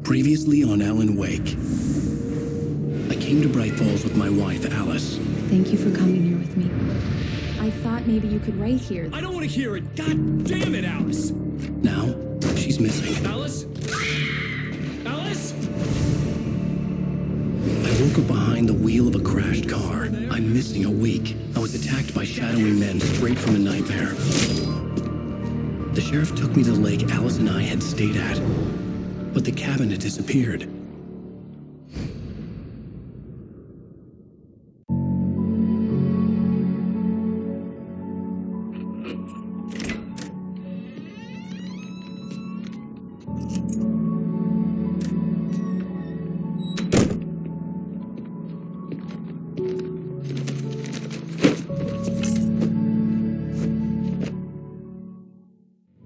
Previously on Alan Wake. I came to Bright Falls with my wife, Alice. Thank you for coming here with me. I thought maybe you could write here. I don't want to hear it! God damn it, Alice! Now, she's missing. Alice? Alice? I woke up behind the wheel of a crashed car. I'm missing a week. I was attacked by shadowy men straight from a nightmare. The sheriff took me to the lake Alice and I had stayed at. But the cabin had disappeared.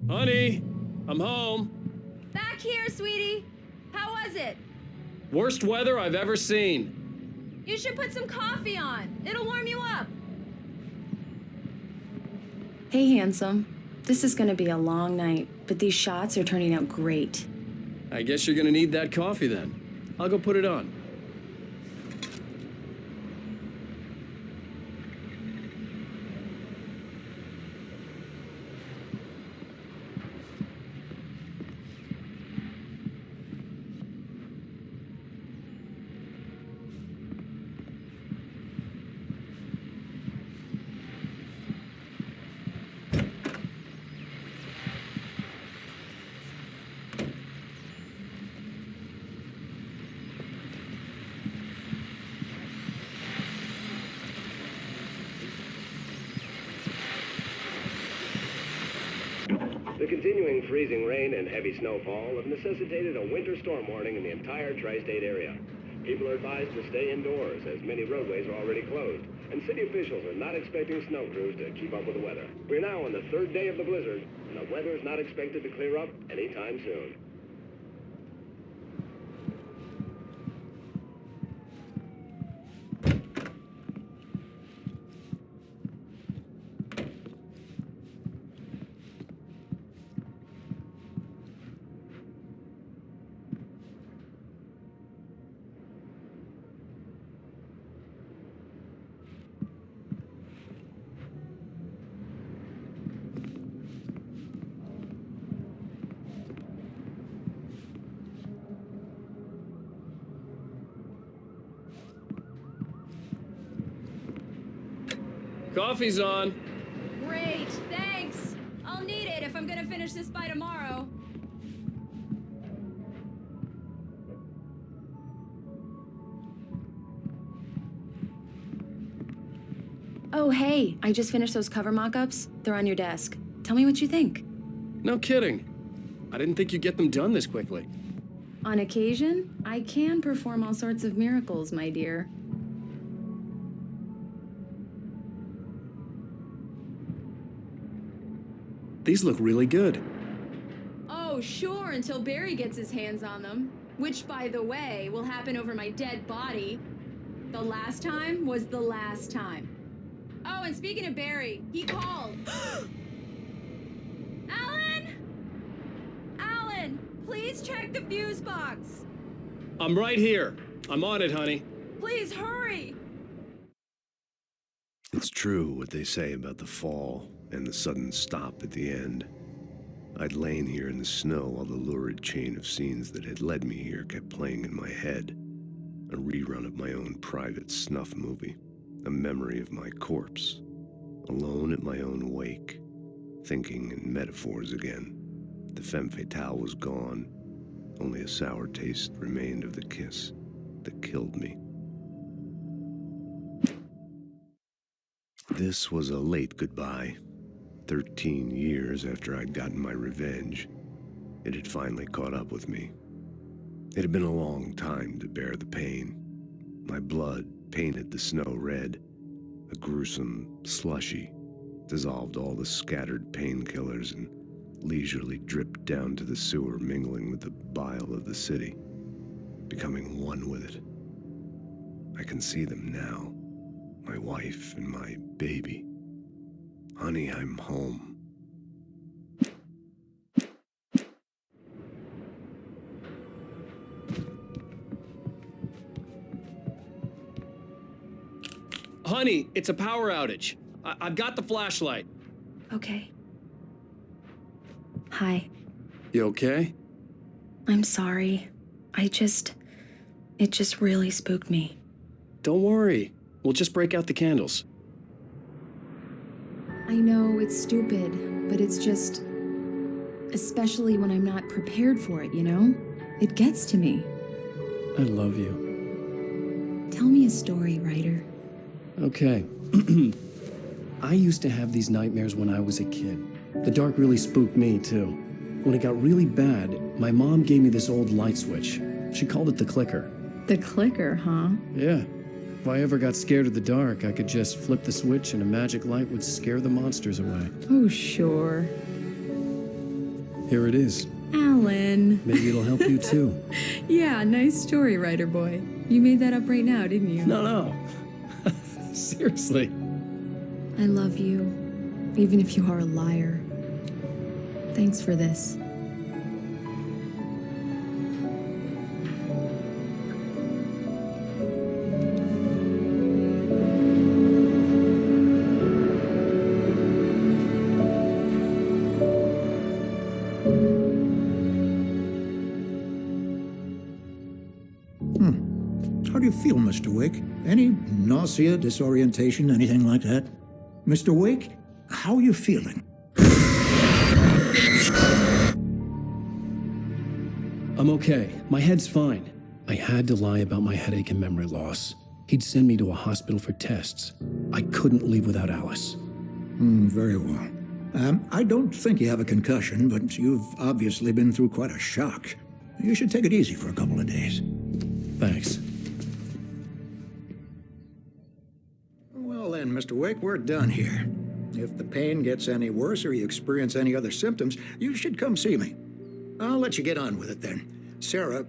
Honey, I'm home. Back here, sweetie. How was it? Worst weather I've ever seen. You should put some coffee on. It'll warm you up. Hey, handsome. This is gonna be a long night, but these shots are turning out great. I guess you're gonna need that coffee then. I'll go put it on. The continuing freezing rain and heavy snowfall have necessitated a winter storm warning in the entire tri-state area. People are advised to stay indoors as many roadways are already closed, and city officials are not expecting snow crews to keep up with the weather. We're now on the third day of the blizzard, and the weather is not expected to clear up anytime soon. Coffee's on. Great, thanks. I'll need it if I'm gonna finish this by tomorrow. Oh, hey, I just finished those cover mock-ups. They're on your desk. Tell me what you think. No kidding. I didn't think you'd get them done this quickly. On occasion, I can perform all sorts of miracles, my dear. These look really good. Oh, sure, until Barry gets his hands on them. Which, by the way, will happen over my dead body. The last time was the last time. Oh, and speaking of Barry, he called. Alan! Alan, please check the fuse box. I'm right here. I'm on it, honey. Please hurry. It's true what they say about the fall and the sudden stop at the end. I'd lain here in the snow while the lurid chain of scenes that had led me here kept playing in my head. A rerun of my own private snuff movie. A memory of my corpse. Alone at my own wake. Thinking in metaphors again. The femme fatale was gone. Only a sour taste remained of the kiss that killed me. This was a late goodbye. 13 years after I'd gotten my revenge, it had finally caught up with me. It had been a long time to bear the pain. My blood painted the snow red. A gruesome slushy dissolved all the scattered painkillers and leisurely dripped down to the sewer, mingling with the bile of the city, becoming one with it. I can see them now, my wife and my baby. Honey, I'm home. Honey, it's a power outage. I've got the flashlight. Okay. Hi. You okay? I'm sorry. It just really spooked me. Don't worry. We'll just break out the candles. I know it's stupid, but it's just... Especially when I'm not prepared for it, you know? It gets to me. I love you. Tell me a story, writer. Okay. I used to have these nightmares when I was a kid. The dark really spooked me, too. When it got really bad, my mom gave me this old light switch. She called it the clicker. The clicker, huh? Yeah. If I ever got scared of the dark, I could just flip the switch and a magic light would scare the monsters away. Oh, sure. Here it is. Alan. Maybe it'll help you, too. Yeah, nice story, writer boy. You made that up right now, didn't you? No. Seriously. I love you, even if you are a liar. Thanks for this. How do you feel, Mr. Wake? Any nausea, disorientation, anything like that? Mr. Wake, how are you feeling? I'm okay. My head's fine. I had to lie about my headache and memory loss. He'd send me to a hospital for tests. I couldn't leave without Alice. Very well. I don't think you have a concussion, but you've obviously been through quite a shock. You should take it easy for a couple of days. Thanks. Well then, Mr. Wake, we're done here. If the pain gets any worse or you experience any other symptoms, you should come see me. I'll let you get on with it then. Sarah,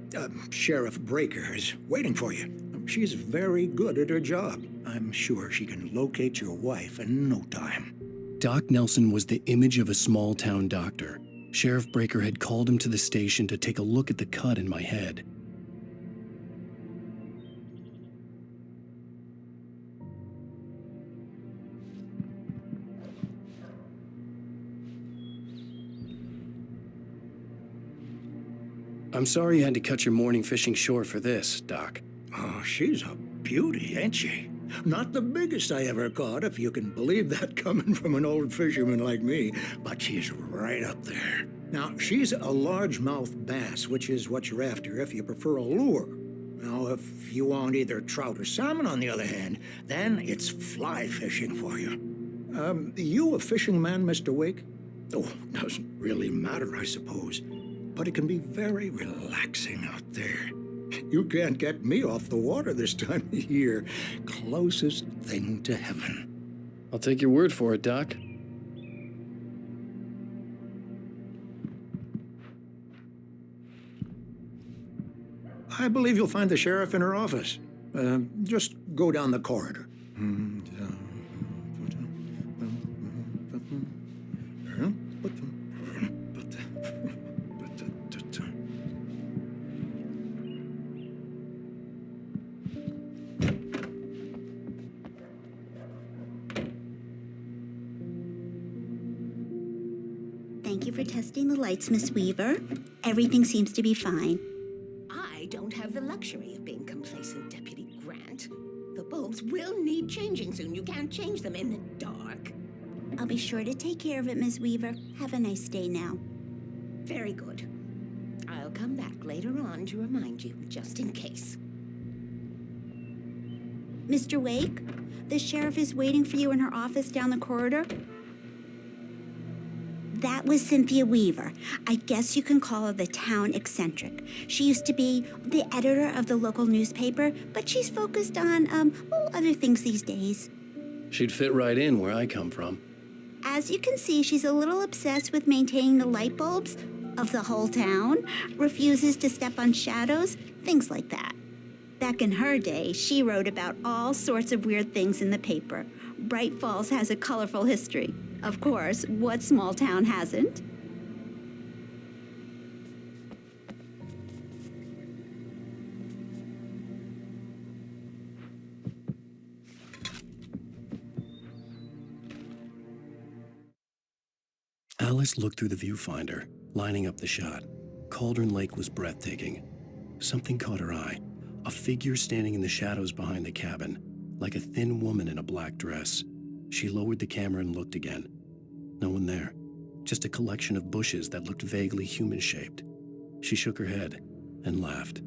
Sheriff Breaker, is waiting for you. She's very good at her job. I'm sure she can locate your wife in no time. Doc Nelson was the image of a small-town doctor. Sheriff Breaker had called him to the station to take a look at the cut in my head. I'm sorry you had to cut your morning fishing short for this, Doc. Oh, she's a beauty, ain't she? Not the biggest I ever caught, if you can believe that coming from an old fisherman like me, but she's right up there. Now, she's a largemouth bass, which is what you're after if you prefer a lure. Now, if you want either trout or salmon, on the other hand, then it's fly fishing for you. You a fishing man, Mr. Wake? Oh, doesn't really matter, I suppose. But it can be very relaxing out there. You can't get me off the water this time of year. Closest thing to heaven. I'll take your word for it, Doc. I believe you'll find the sheriff in her office. Just go down the corridor. Thank you for testing the lights, Miss Weaver. Everything seems to be fine. I don't have the luxury of being complacent, Deputy Grant. The bulbs will need changing soon. You can't change them in the dark. I'll be sure to take care of it, Miss Weaver. Have a nice day now. Very good. I'll come back later on to remind you, just in case. Mr. Wake, the sheriff is waiting for you in her office down the corridor. That was Cynthia Weaver. I guess you can call her the town eccentric. She used to be the editor of the local newspaper, but she's focused on, other things these days. She'd fit right in where I come from. As you can see, she's a little obsessed with maintaining the light bulbs of the whole town, refuses to step on shadows, things like that. Back in her day, she wrote about all sorts of weird things in the paper. Bright Falls has a colorful history. Of course, what small town hasn't? Alice looked through the viewfinder, lining up the shot. Cauldron Lake was breathtaking. Something caught her eye. A figure standing in the shadows behind the cabin, like a thin woman in a black dress. She lowered the camera and looked again. No one there. Just a collection of bushes that looked vaguely human-shaped. She shook her head and laughed.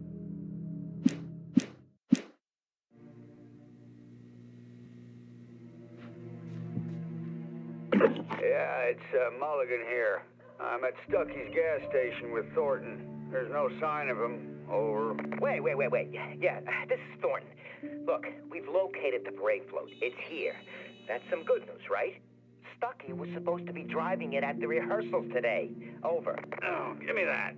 Yeah, it's Mulligan here. I'm at Stucky's gas station with Thornton. There's no sign of him. Over. Wait. Yeah, this is Thornton. Look, we've located the brake float. It's here. That's some good news, right? Stucky was supposed to be driving it at the rehearsals today. Over. Oh, give me that.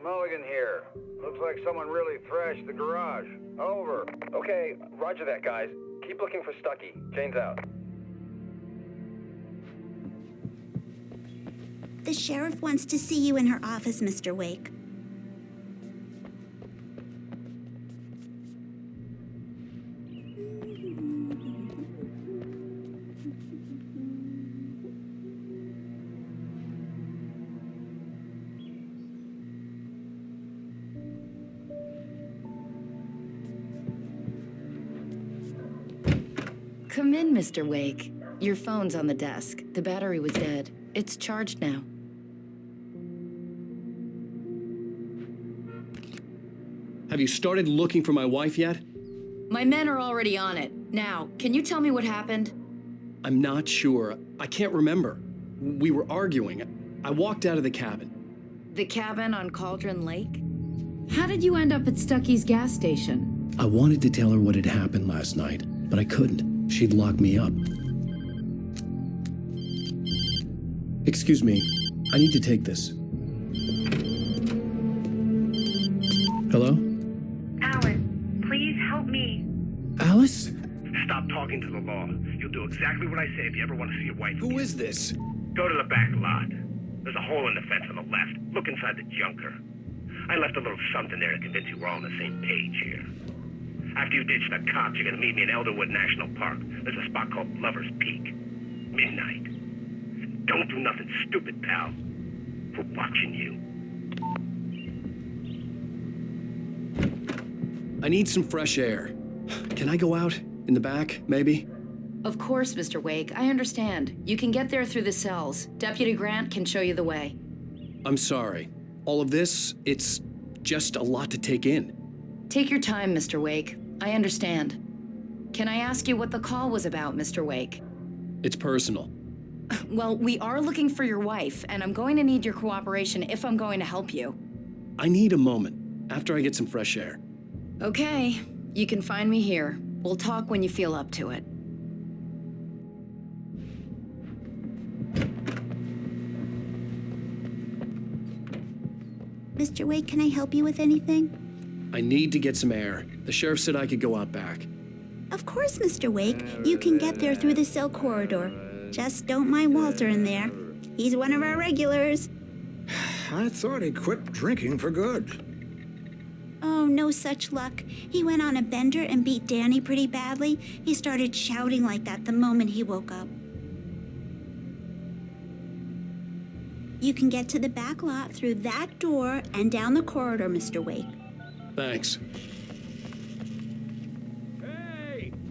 Mulligan here. Looks like someone really thrashed the garage. Over. Okay, roger that, guys. Keep looking for Stucky. Jane's out. The sheriff wants to see you in her office, Mr. Wake. Come in, Mr. Wake. Your phone's on the desk. The battery was dead. It's charged now. Have you started looking for my wife yet? My men are already on it. Now, can you tell me what happened? I'm not sure. I can't remember. We were arguing. I walked out of the cabin. The cabin on Cauldron Lake? How did you end up at Stucky's gas station? I wanted to tell her what had happened last night, but I couldn't. She'd lock me up. Excuse me. I need to take this. Hello? Alice, please help me. Alice? Stop talking to the law. You'll do exactly what I say if you ever want to see your wife. Who is this? Go to the back lot. There's a hole in the fence on the left. Look inside the junker. I left a little something there to convince you we're all on the same page here. After you ditch the cops, you're gonna meet me in Elderwood National Park. There's a spot called Lover's Peak. Midnight. Don't do nothing stupid, pal. We're watching you. I need some fresh air. Can I go out? In the back, maybe? Of course, Mr. Wake. I understand. You can get there through the cells. Deputy Grant can show you the way. I'm sorry. All of this, it's just a lot to take in. Take your time, Mr. Wake. I understand. Can I ask you what the call was about, Mr. Wake? It's personal. Well, we are looking for your wife, and I'm going to need your cooperation if I'm going to help you. I need a moment, after I get some fresh air. Okay, you can find me here. We'll talk when you feel up to it. Mr. Wake, can I help you with anything? I need to get some air. The sheriff said I could go out back. Of course, Mr. Wake. You can get there through the cell corridor. Just don't mind Walter in there. He's one of our regulars. I thought he quit drinking for good. Oh, no such luck. He went on a bender and beat Danny pretty badly. He started shouting like that the moment he woke up. You can get to the back lot through that door and down the corridor, Mr. Wake. Thanks.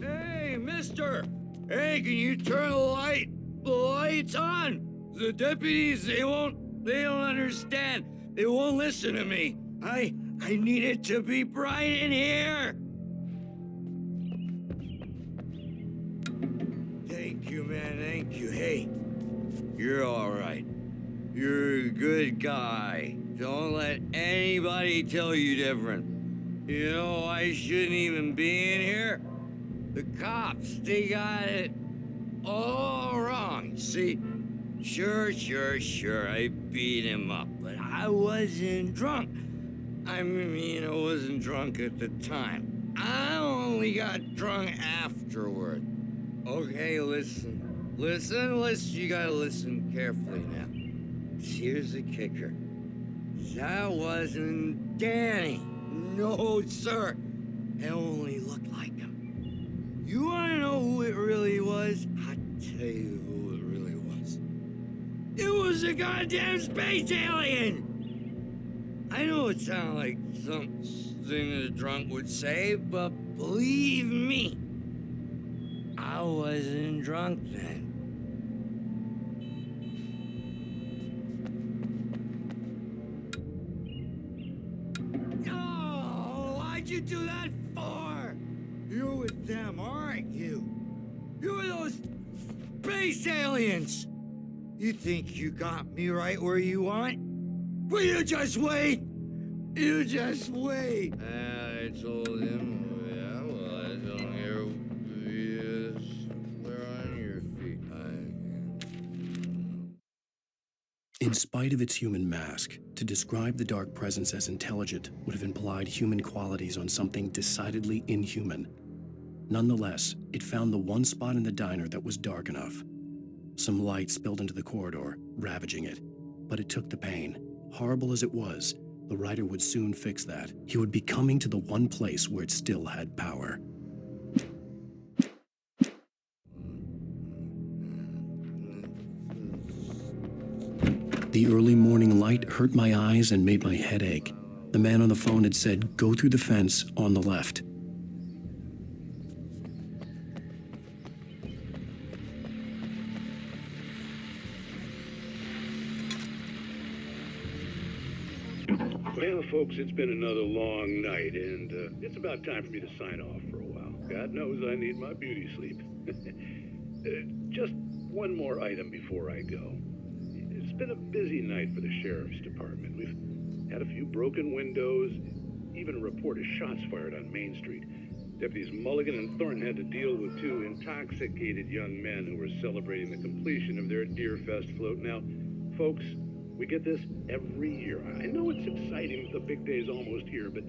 Hey, mister! Hey, can you turn the light? The light's on! The deputies, they don't understand. They won't listen to me. I need it to be bright in here! Thank you, man, thank you. Hey, you're all right. You're a good guy. Don't let anybody tell you different. You know, I shouldn't even be in here. The cops, they got it all wrong. See, sure, I beat him up, but I wasn't drunk. I mean, I wasn't drunk at the time. I only got drunk afterward. Okay, listen. You gotta listen carefully now. Here's the kicker. That wasn't Danny. No, sir. It only looked like him. You wanna know who it really was? I'll tell you who it really was. It was a goddamn space alien! I know it sounds like something a drunk would say, but believe me, I wasn't drunk then. Oh, why'd you do that for? You're with them, aren't you? You're those space aliens! You think you got me right where you want? Well, you just wait! You just wait! I told him, yeah, well, I don't hear you. We're on your feet. In spite of its human mask, to describe the dark presence as intelligent would have implied human qualities on something decidedly inhuman. Nonetheless, it found the one spot in the diner that was dark enough. Some light spilled into the corridor, ravaging it. But it took the pain. Horrible as it was, the writer would soon fix that. He would be coming to the one place where it still had power. The early morning light hurt my eyes and made my head ache. The man on the phone had said, "Go through the fence on the left." Well, folks, it's been another long night, and it's about time for me to sign off for a while. God knows I need my beauty sleep. Just one more item before I go. It's been a busy night for the Sheriff's Department. We've had a few broken windows, even a report of shots fired on Main Street. Deputies Mulligan and Thornton had to deal with two intoxicated young men who were celebrating the completion of their Deer Fest float. Now, folks, we get this every year. I know it's exciting, the big day's almost here, but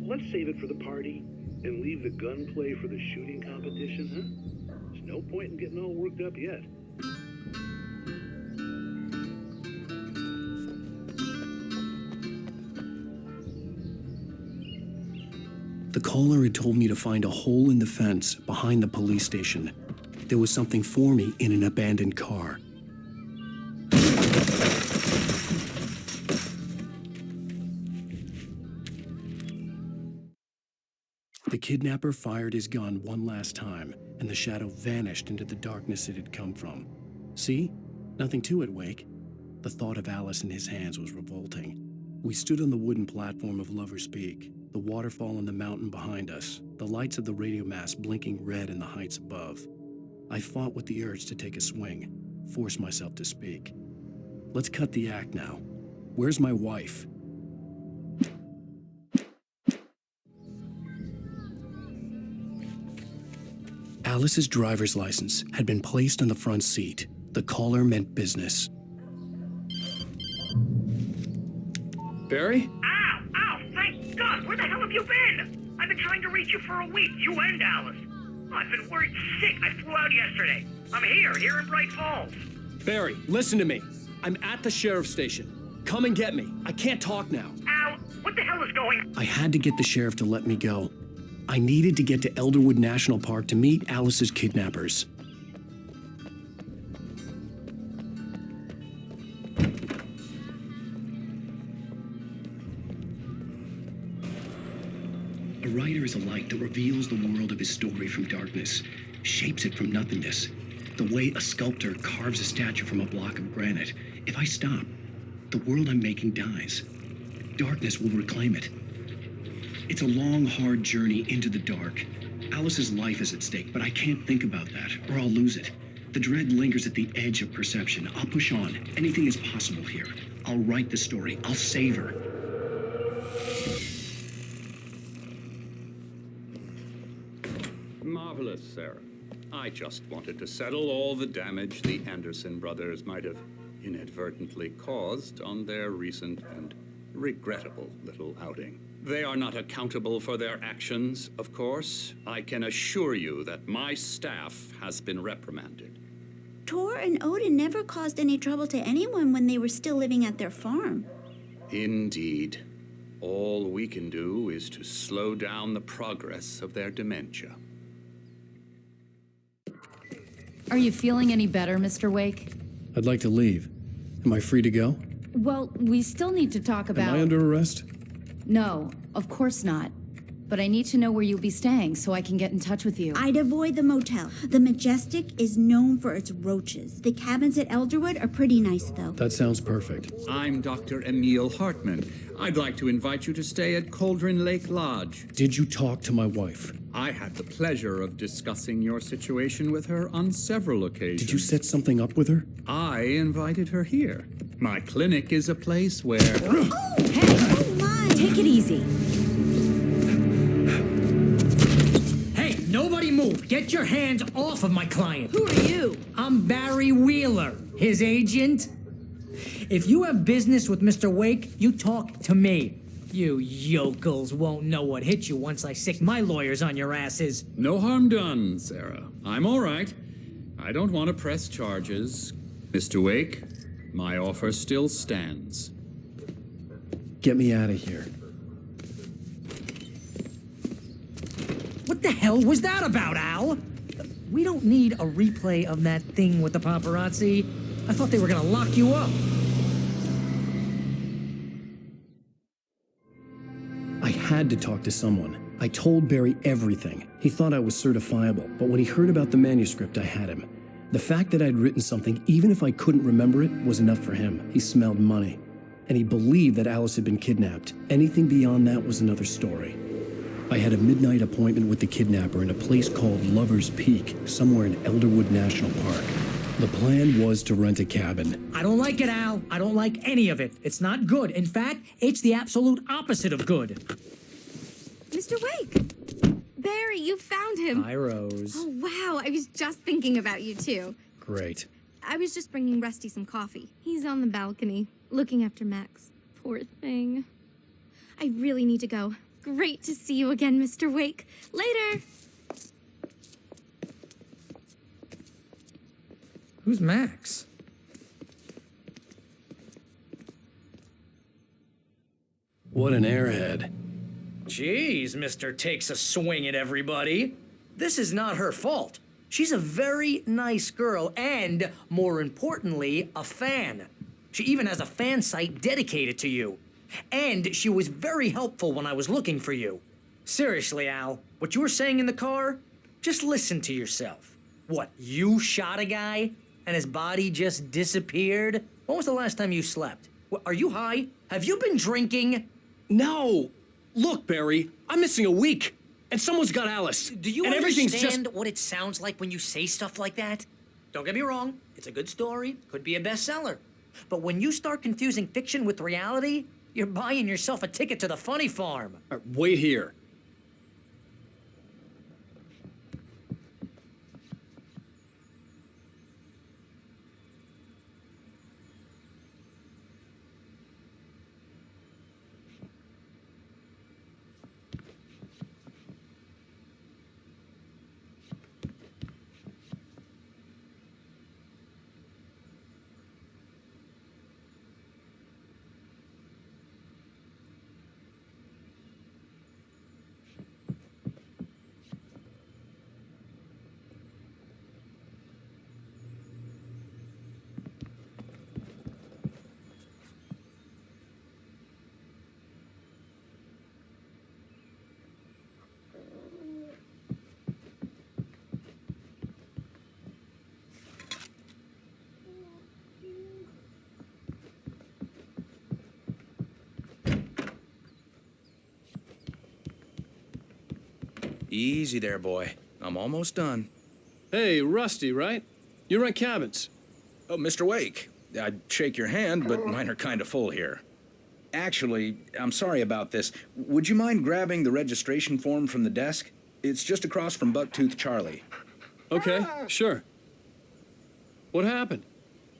let's save it for the party and leave the gunplay for the shooting competition, huh? There's no point in getting all worked up yet. The caller had told me to find a hole in the fence behind the police station. There was something for me in an abandoned car. The kidnapper fired his gun one last time, and the shadow vanished into the darkness it had come from. See? Nothing to it, Wake. The thought of Alice in his hands was revolting. We stood on the wooden platform of Lover's Peak, the waterfall on the mountain behind us, the lights of the radio mast blinking red in the heights above. I fought with the urge to take a swing, force myself to speak. Let's cut the act now. Where's my wife? Alice's driver's license had been placed on the front seat. The caller meant business. Barry? Ow! Ow! Thank God! Where the hell have you been? I've been trying to reach you for a week, you and Alice. I've been worried sick. I flew out yesterday. I'm here in Bright Falls. Barry, listen to me. I'm at the sheriff's station. Come and get me. I can't talk now. Al, what the hell is going on? I had to get the sheriff to let me go. I needed to get to Elderwood National Park to meet Alice's kidnappers. A writer is a light that reveals the world of his story from darkness, shapes it from nothingness. The way a sculptor carves a statue from a block of granite. If I stop, the world I'm making dies. Darkness will reclaim it. It's a long, hard journey into the dark. Alice's life is at stake, but I can't think about that, or I'll lose it. The dread lingers at the edge of perception. I'll push on. Anything is possible here. I'll write the story. I'll save her. Marvelous, Sarah. I just wanted to settle all the damage the Anderson brothers might have inadvertently caused on their recent and regrettable little outing. They are not accountable for their actions, of course. I can assure you that my staff has been reprimanded. Tor and Odin never caused any trouble to anyone when they were still living at their farm. Indeed. All we can do is to slow down the progress of their dementia. Are you feeling any better, Mr. Wake? I'd like to leave. Am I free to go? Well, we still need to talk about... Am I under arrest? No, of course not. But I need to know where you'll be staying so I can get in touch with you. I'd avoid the motel. The Majestic is known for its roaches. The cabins at Elderwood are pretty nice, though. That sounds perfect. I'm Dr. Emil Hartman. I'd like to invite you to stay at Cauldron Lake Lodge. Did you talk to my wife? I had the pleasure of discussing your situation with her on several occasions. Did you set something up with her? I invited her here. My clinic is a place where... Oh, hey! Oh, my! Take it easy. Nobody move. Get your hands off of my client. Who are you? I'm Barry Wheeler, his agent. If you have business with Mr. Wake, you talk to me. You yokels won't know what hit you once I sick my lawyers on your asses. No harm done, Sarah. I'm all right. I don't want to press charges. Mr. Wake, my offer still stands. Get me out of here. What the hell was that about, Al? We don't need a replay of that thing with the paparazzi. I thought they were gonna lock you up. I had to talk to someone. I told Barry everything. He thought I was certifiable, but when he heard about the manuscript, I had him. The fact that I'd written something, even if I couldn't remember it, was enough for him. He smelled money. And he believed that Alice had been kidnapped. Anything beyond that was another story. I had a midnight appointment with the kidnapper in a place called Lover's Peak, somewhere in Elderwood National Park. The plan was to rent a cabin. I don't like it, Al. I don't like any of it. It's not good. In fact, it's the absolute opposite of good. Mr. Wake! Barry, you found him. Hi, Rose. Oh, wow. I was just thinking about you, too. Great. I was just bringing Rusty some coffee. He's on the balcony, looking after Max. Poor thing. I really need to go. Great to see you again, Mr. Wake. Later! Who's Max? What an airhead. Jeez, Mr. Takes a swing at everybody. This is not her fault. She's a very nice girl and, more importantly, a fan. She even has a fan site dedicated to you. And she was very helpful when I was looking for you. Seriously, Al, what you were saying in the car? Just listen to yourself. What, you shot a guy and his body just disappeared? When was the last time you slept? What, are you high? Have you been drinking? No! Look, Barry, I'm missing a week, and someone's got Alice. Do you understand what it sounds like when you say stuff like that? Don't get me wrong, it's a good story, could be a bestseller. But when you start confusing fiction with reality, you're buying yourself a ticket to the funny farm. Wait here. Easy there, boy. I'm almost done. Hey, Rusty, right? You rent cabins. Oh, Mr. Wake. I'd shake your hand, but mine are kind of full here. Actually, I'm sorry about this. Would you mind grabbing the registration form from the desk? It's just across from Bucktooth Charlie. Okay, sure. What happened?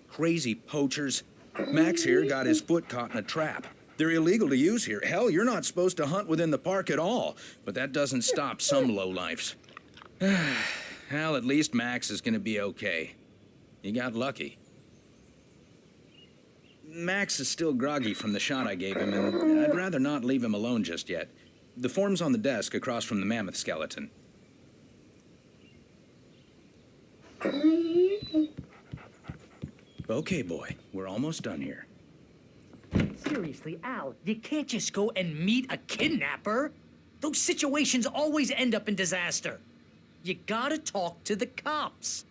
Crazy poachers. Max here got his foot caught in a trap. They're illegal to use here. Hell, you're not supposed to hunt within the park at all. But that doesn't stop some lowlifes. Well, at least Max is gonna be okay. You got lucky. Max is still groggy from the shot I gave him, and I'd rather not leave him alone just yet. The form's on the desk across from the mammoth skeleton. Okay, boy. We're almost done here. Seriously, Al, you can't just go and meet a kidnapper. Those situations always end up in disaster. You gotta talk to the cops.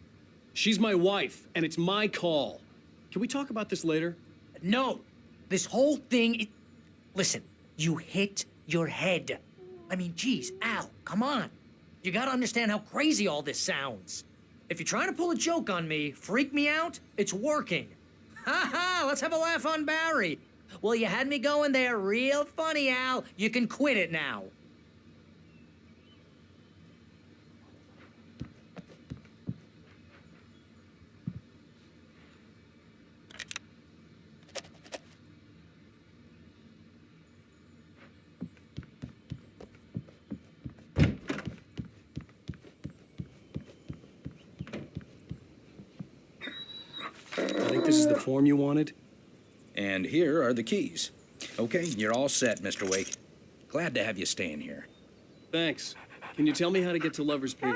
She's my wife, and it's my call. Can we talk about this later? No. This whole thing... Listen, you hit your head. I mean, geez, Al, come on. You gotta understand how crazy all this sounds. If you're trying to pull a joke on me, freak me out, it's working. Ha ha, let's have a laugh on Barry. Well, you had me going there real funny, Al. You can quit it now. I think this is the form you wanted. And here are the keys. Okay, you're all set, Mr. Wake. Glad to have you staying here. Thanks. Can you tell me how to get to Lover's Peak?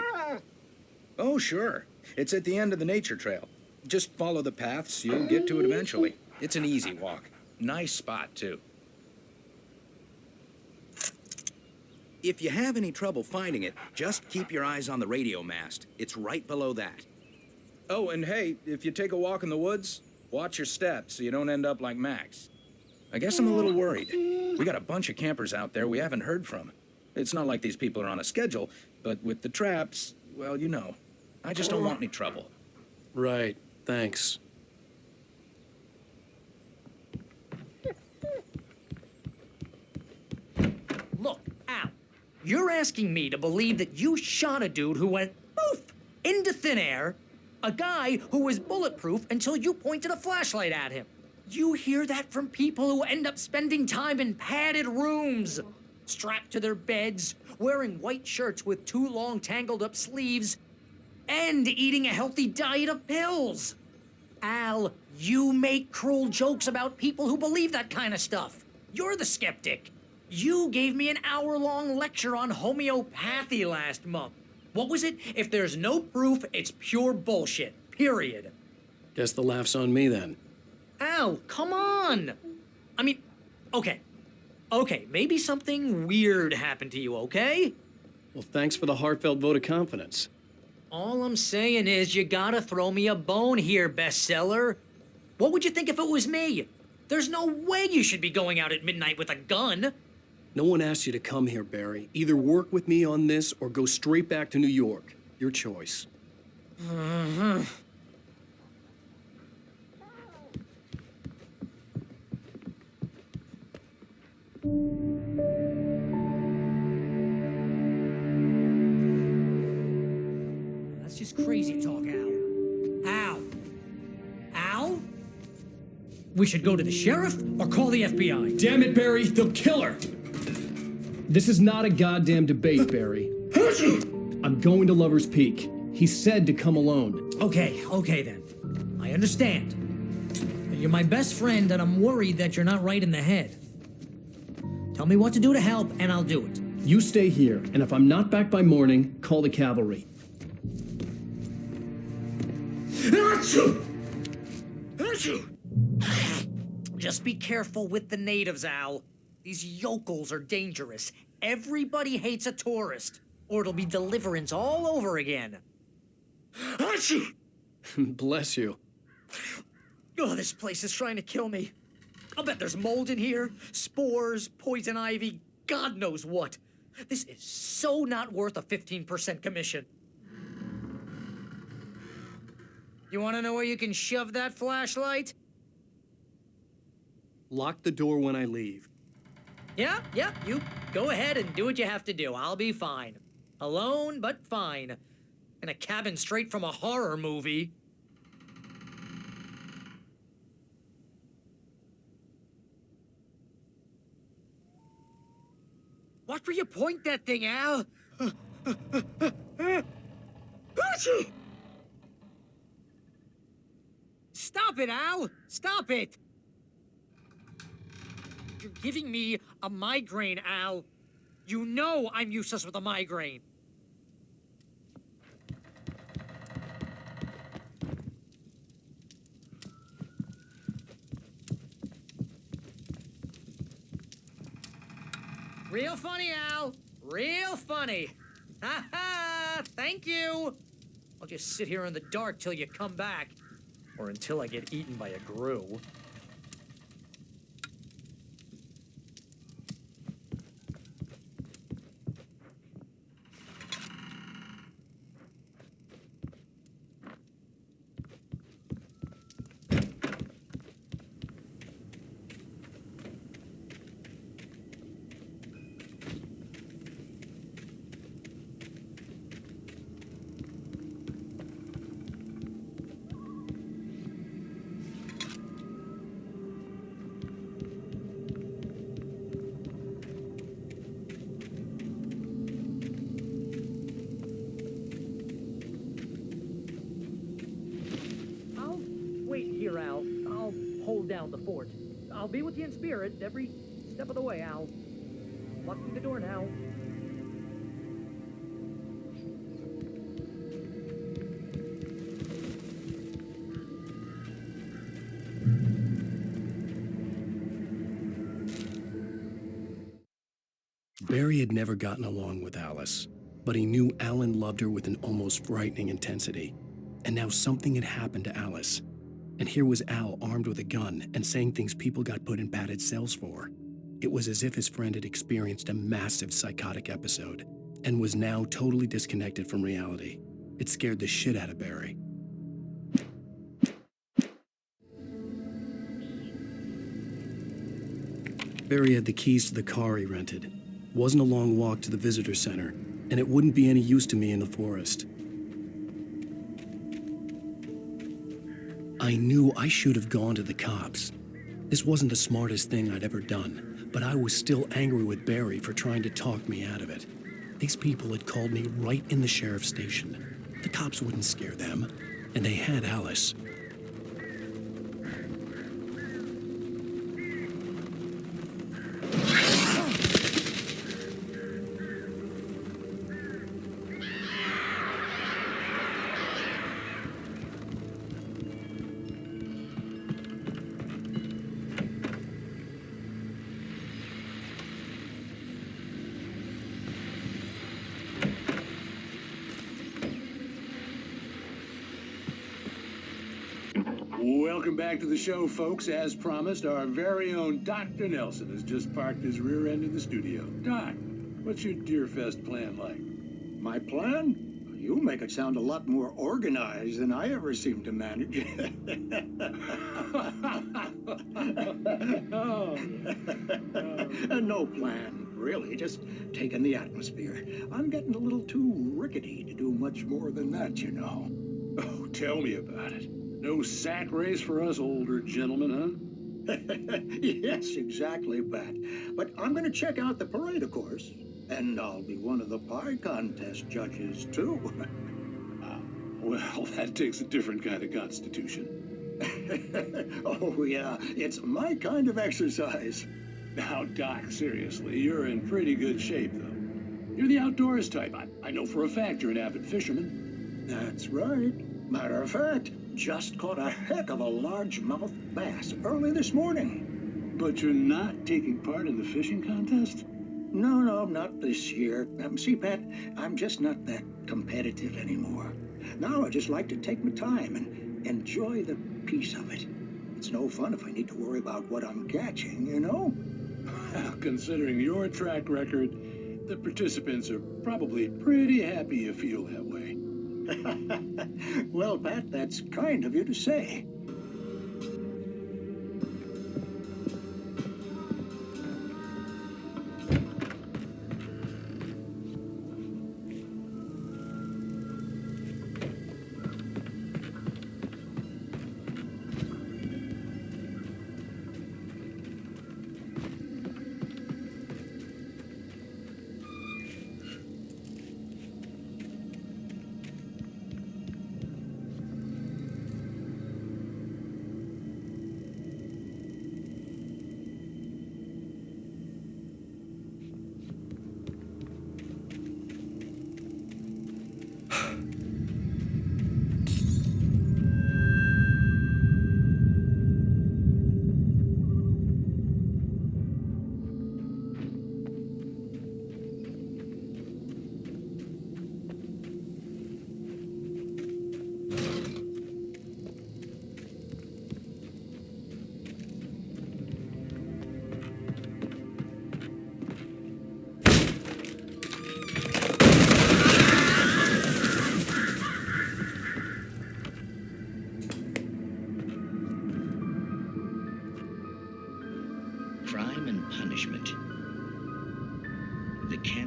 Oh, sure. It's at the end of the nature trail. Just follow the paths, you'll get to it eventually. It's an easy walk. Nice spot, too. If you have any trouble finding it, just keep your eyes on the radio mast. It's right below that. Oh, and hey, if you take a walk in the woods, watch your steps so you don't end up like Max. I guess I'm a little worried. We got a bunch of campers out there we haven't heard from. It's not like these people are on a schedule, but with the traps, well, you know. I just don't want any trouble. Right. Thanks. Look, Al, you're asking me to believe that you shot a dude who went poof into thin air, a guy who was bulletproof until you pointed a flashlight at him. You hear that from people who end up spending time in padded rooms, strapped to their beds, wearing white shirts with too long tangled up sleeves, and eating a healthy diet of pills. Al, you make cruel jokes about people who believe that kind of stuff. You're the skeptic. You gave me an hour-long lecture on homeopathy last month. What was it? If there's no proof, it's pure bullshit. Period. Guess the laugh's on me then. Al, come on! I mean, okay. Okay, maybe something weird happened to you, okay? Well, thanks for the heartfelt vote of confidence. All I'm saying is you gotta throw me a bone here, bestseller. What would you think if it was me? There's no way you should be going out at midnight with a gun. No one asked you to come here, Barry. Either work with me on this or go straight back to New York. Your choice. That's just crazy talk, Al. Al? Al? We should go to the sheriff or call the FBI. Damn it, Barry, they'll kill her! This is not a goddamn debate, Barry. I'm going to Lover's Peak. He said to come alone. Okay then. I understand. You're my best friend, and I'm worried that you're not right in the head. Tell me what to do to help, and I'll do it. You stay here, and if I'm not back by morning, call the cavalry. Just be careful with the natives, Al. These yokels are dangerous. Everybody hates a tourist, or it'll be Deliverance all over again. Bless you. Oh, this place is trying to kill me. I'll bet there's mold in here, spores, poison ivy, God knows what. This is so not worth a 15% commission. You want to know where you can shove that flashlight? Lock the door when I leave. Yeah, you go ahead and do what you have to do. I'll be fine. Alone, but fine. In a cabin straight from a horror movie. Watch where you point that thing, Al. Stop it, Al! Stop it! You're giving me a migraine, Al. You know I'm useless with a migraine. Real funny, Al. Real funny. Ha ha! Thank you. I'll just sit here in the dark till you come back. Or until I get eaten by a grue. I'll hold down the fort. I'll be with you in spirit every step of the way, Al. Locking the door now. Barry had never gotten along with Alice, but he knew Alan loved her with an almost frightening intensity. And now something had happened to Alice. And here was Al armed with a gun and saying things people got put in padded cells for. It was as if his friend had experienced a massive psychotic episode and was now totally disconnected from reality. It scared the shit out of Barry. Barry had the keys to the car he rented. Wasn't a long walk to the visitor center, and it wouldn't be any use to me in the forest. I knew I should have gone to the cops. This wasn't the smartest thing I'd ever done, but I was still angry with Barry for trying to talk me out of it. These people had called me right in the sheriff's station. The cops wouldn't scare them, and they had Alice. Welcome back to the show, folks. As promised, our very own Dr. Nelson has just parked his rear end in the studio. Doc, what's your Deerfest plan like? My plan? You make it sound a lot more organized than I ever seem to manage. No plan, really. Just taking the atmosphere. I'm getting a little too rickety to do much more than that, you know. Oh, tell me about it. No sack race for us older gentlemen, huh? Yes, exactly, Pat. But I'm going to check out the parade, of course. And I'll be one of the pie contest judges, too. Well, that takes a different kind of constitution. Oh, yeah. It's my kind of exercise. Now, Doc, seriously, you're in pretty good shape, though. You're the outdoors type. I know for a fact you're an avid fisherman. That's right. Matter of fact, just caught a heck of a largemouth bass early this morning. But you're not taking part in the fishing contest? No, not this year. See, Pat, I'm just not that competitive anymore. Now I just like to take my time and enjoy the peace of it. It's no fun if I need to worry about what I'm catching, you know? Well, considering your track record, the participants are probably pretty happy you feel that way. Well, Pat, that's kind of you to say.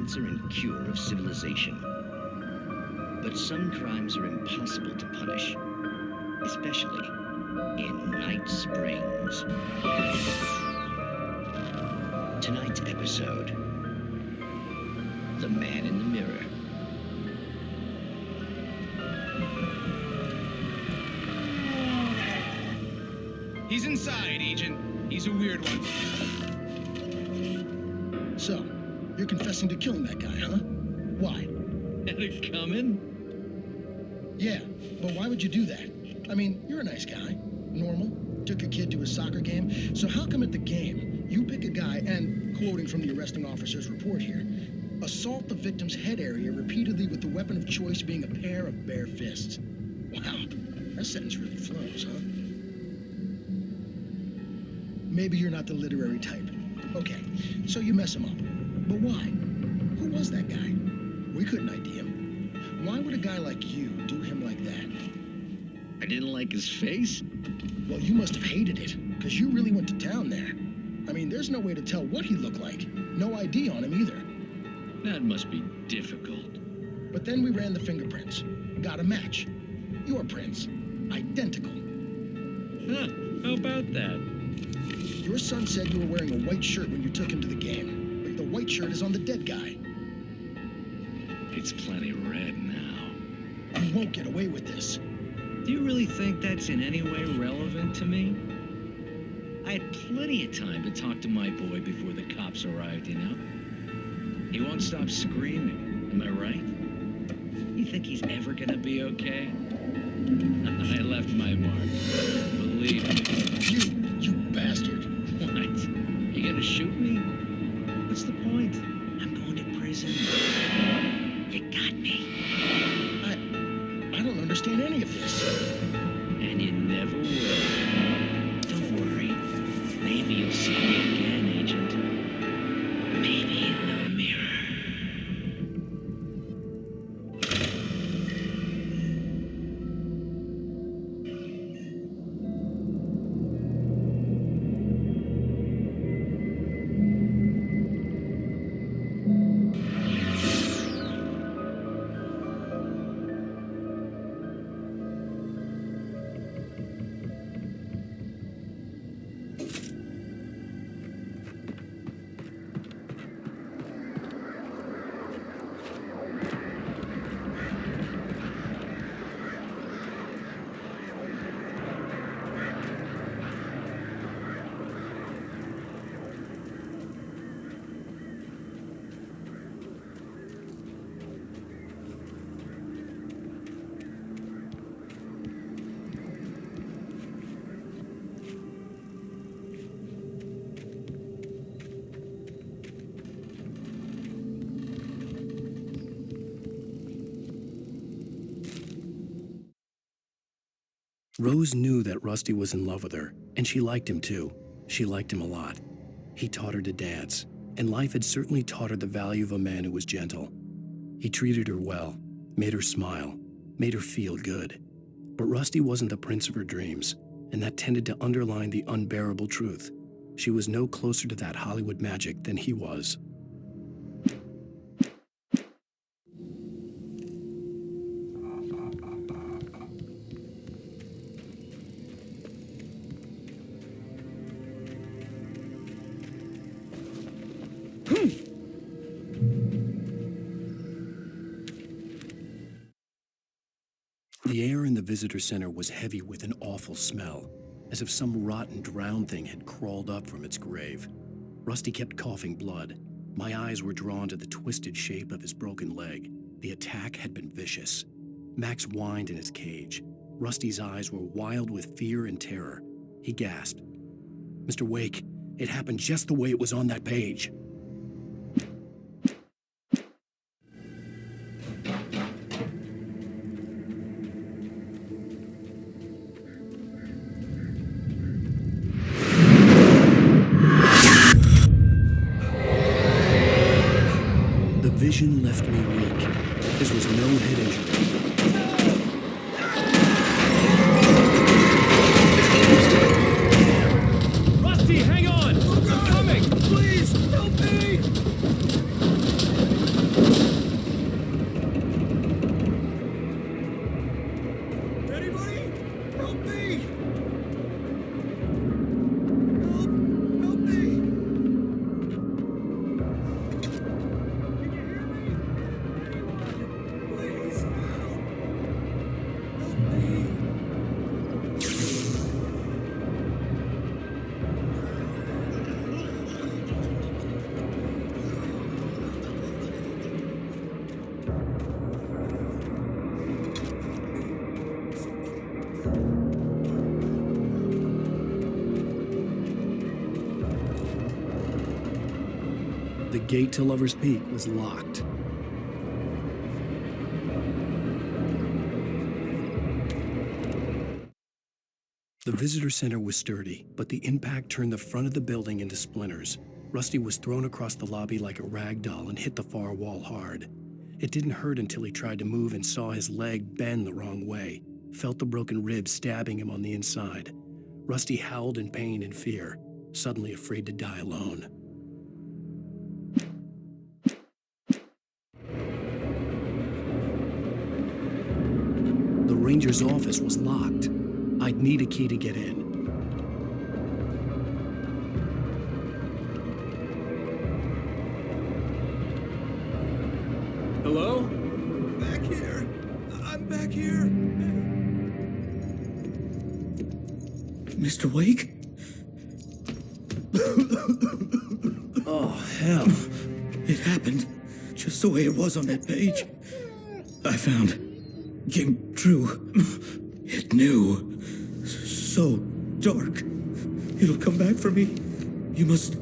answer and cure of civilization. But some crimes are impossible to punish, especially in Night Springs. Tonight's episode, The Man in the Mirror. He's inside, Agent. He's a weird one. So, you're confessing to killing that guy, huh? Why? Had it coming? Yeah, but why would you do that? I mean, you're a nice guy. Normal. Took your kid to a soccer game. So how come at the game, you pick a guy and, quoting from the arresting officer's report here, assault the victim's head area repeatedly with the weapon of choice being a pair of bare fists? Wow, that sentence really flows, huh? Maybe you're not the literary type. Okay, so you mess him up. But why? Who was that guy? We couldn't ID him. Why would a guy like you do him like that? I didn't like his face? Well, you must have hated it, because you really went to town there. I mean, there's no way to tell what he looked like. No ID on him either. That must be difficult. But then we ran the fingerprints. Got a match. Your prints. Identical. Huh, how about that? Your son said you were wearing a white shirt when you took him to the game, but the white shirt is on the dead guy. It's plenty red now. You won't get away with this. Do you really think that's in any way relevant to me? I had plenty of time to talk to my boy before the cops arrived, you know? He won't stop screaming, am I right? You think he's ever gonna be okay? I left my mark. Believe me. You bastard. What? You gonna shoot me? What's the point? I'm going to prison. You got me. I don't understand any of this. And you never will. Don't worry. Maybe you'll see me again, Agent. Maybe in the mirror. Rose knew that Rusty was in love with her, and she liked him too. She liked him a lot. He taught her to dance, and life had certainly taught her the value of a man who was gentle. He treated her well, made her smile, made her feel good. But Rusty wasn't the prince of her dreams, and that tended to underline the unbearable truth. She was no closer to that Hollywood magic than he was. The air in the visitor center was heavy with an awful smell, as if some rotten drowned thing had crawled up from its grave. Rusty kept coughing blood. My eyes were drawn to the twisted shape of his broken leg. The attack had been vicious. Max whined in his cage. Rusty's eyes were wild with fear and terror. He gasped. "Mr. Wake, it happened just the way it was on that page." The vision left me weak. This was no head injury. Rusty, hang on! I'm coming! Please, help me! gate to Lover's Peak was locked. The visitor center was sturdy, but the impact turned the front of the building into splinters. Rusty was thrown across the lobby like a rag doll and hit the far wall hard. It didn't hurt until he tried to move and saw his leg bend the wrong way, felt the broken rib stabbing him on the inside. Rusty howled in pain and fear, suddenly afraid to die alone. The ranger's office was locked. I'd need a key to get in. Hello? Back here. I'm back here. Mr. Wake? Oh, hell. It happened just the way it was on that page. I found. Came true. It knew. So dark. It'll come back for me. You must.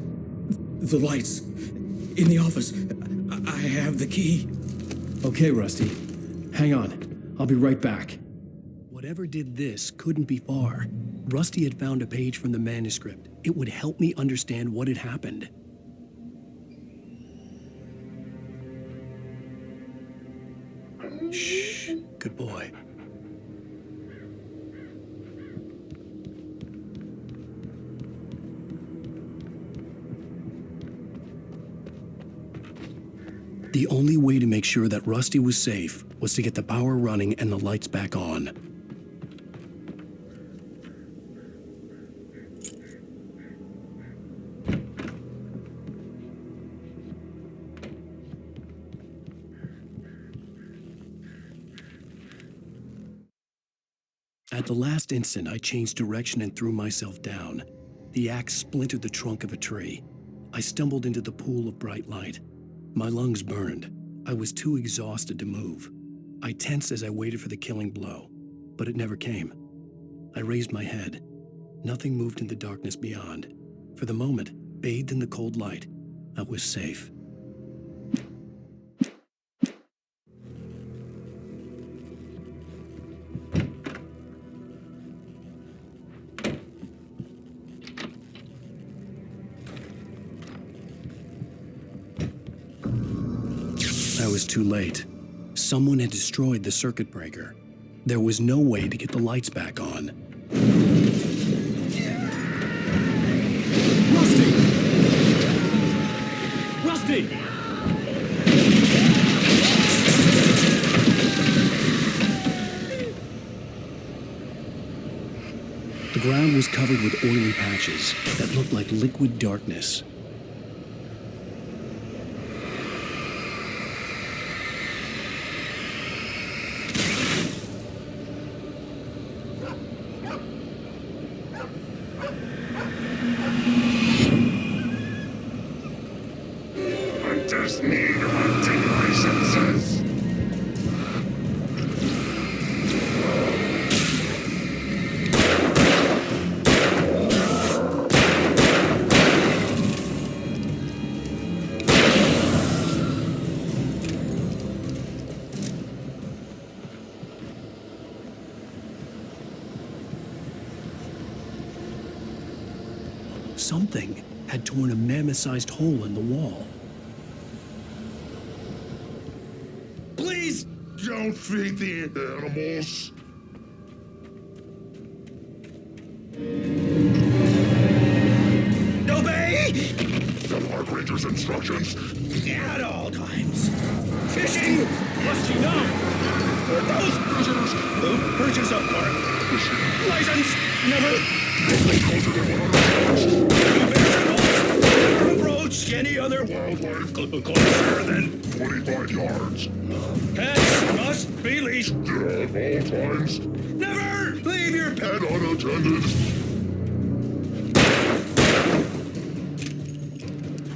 The lights. In the office. I have the key. Okay, Rusty. Hang on. I'll be right back. Whatever did this couldn't be far. Rusty had found a page from the manuscript. It would help me understand what had happened. Shh. Good boy. The only way to make sure that Rusty was safe was to get the power running and the lights back on. At the last instant, I changed direction and threw myself down. The axe splintered the trunk of a tree. I stumbled into the pool of bright light. My lungs burned. I was too exhausted to move. I tensed as I waited for the killing blow, but it never came. I raised my head. Nothing moved in the darkness beyond. For the moment, bathed in the cold light, I was safe. I was too late. Someone had destroyed the circuit breaker. There was no way to get the lights back on. Rusty! Rusty! The ground was covered with oily patches that looked like liquid darkness. Hunters need hunting licenses. Something had torn a mammoth-sized hole in the wall. Please don't feed the animals. Obey! The Park Ranger's instructions. At all times. Fishing! Must you know? Those perchers! The perches up, Park. License! Never! Never approach any other wildlife closer than 25 yards. Pets must be leashed. At all times. Never leave your pet unattended.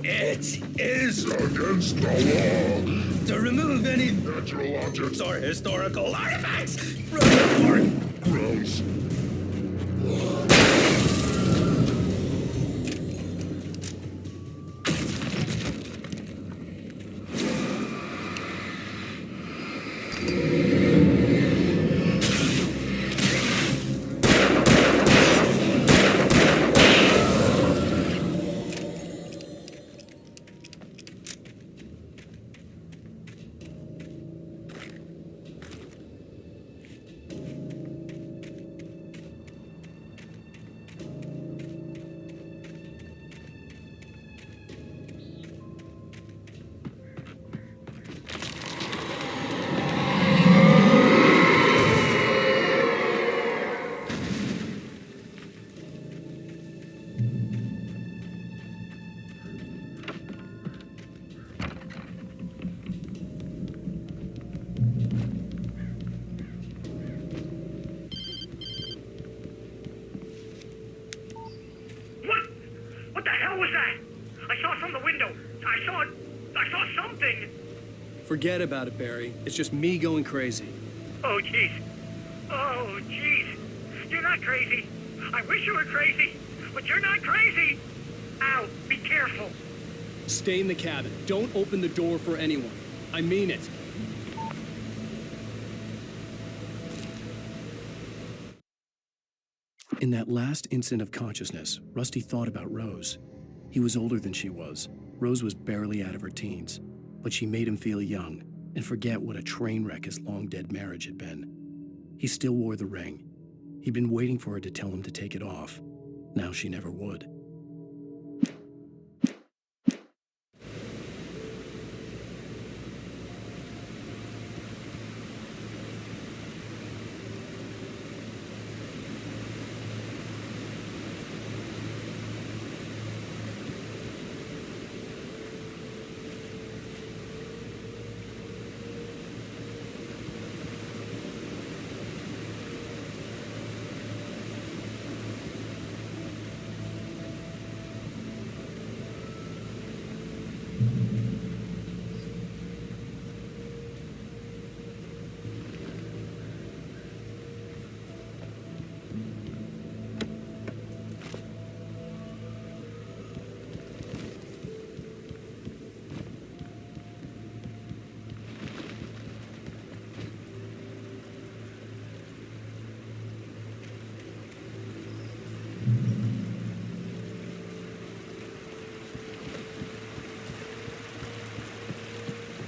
It is against the law to remove any natural objects or historical artifacts from the park grounds. Forget about it, Barry. It's just me going crazy. Oh, jeez. Oh, jeez. You're not crazy. I wish you were crazy, but you're not crazy. Ow, be careful. Stay in the cabin. Don't open the door for anyone. I mean it. In that last instant of consciousness, Rusty thought about Rose. He was older than she was. Rose was barely out of her teens, but she made him feel young and forget what a train wreck his long-dead marriage had been. He still wore the ring. He'd been waiting for her to tell him to take it off. Now she never would.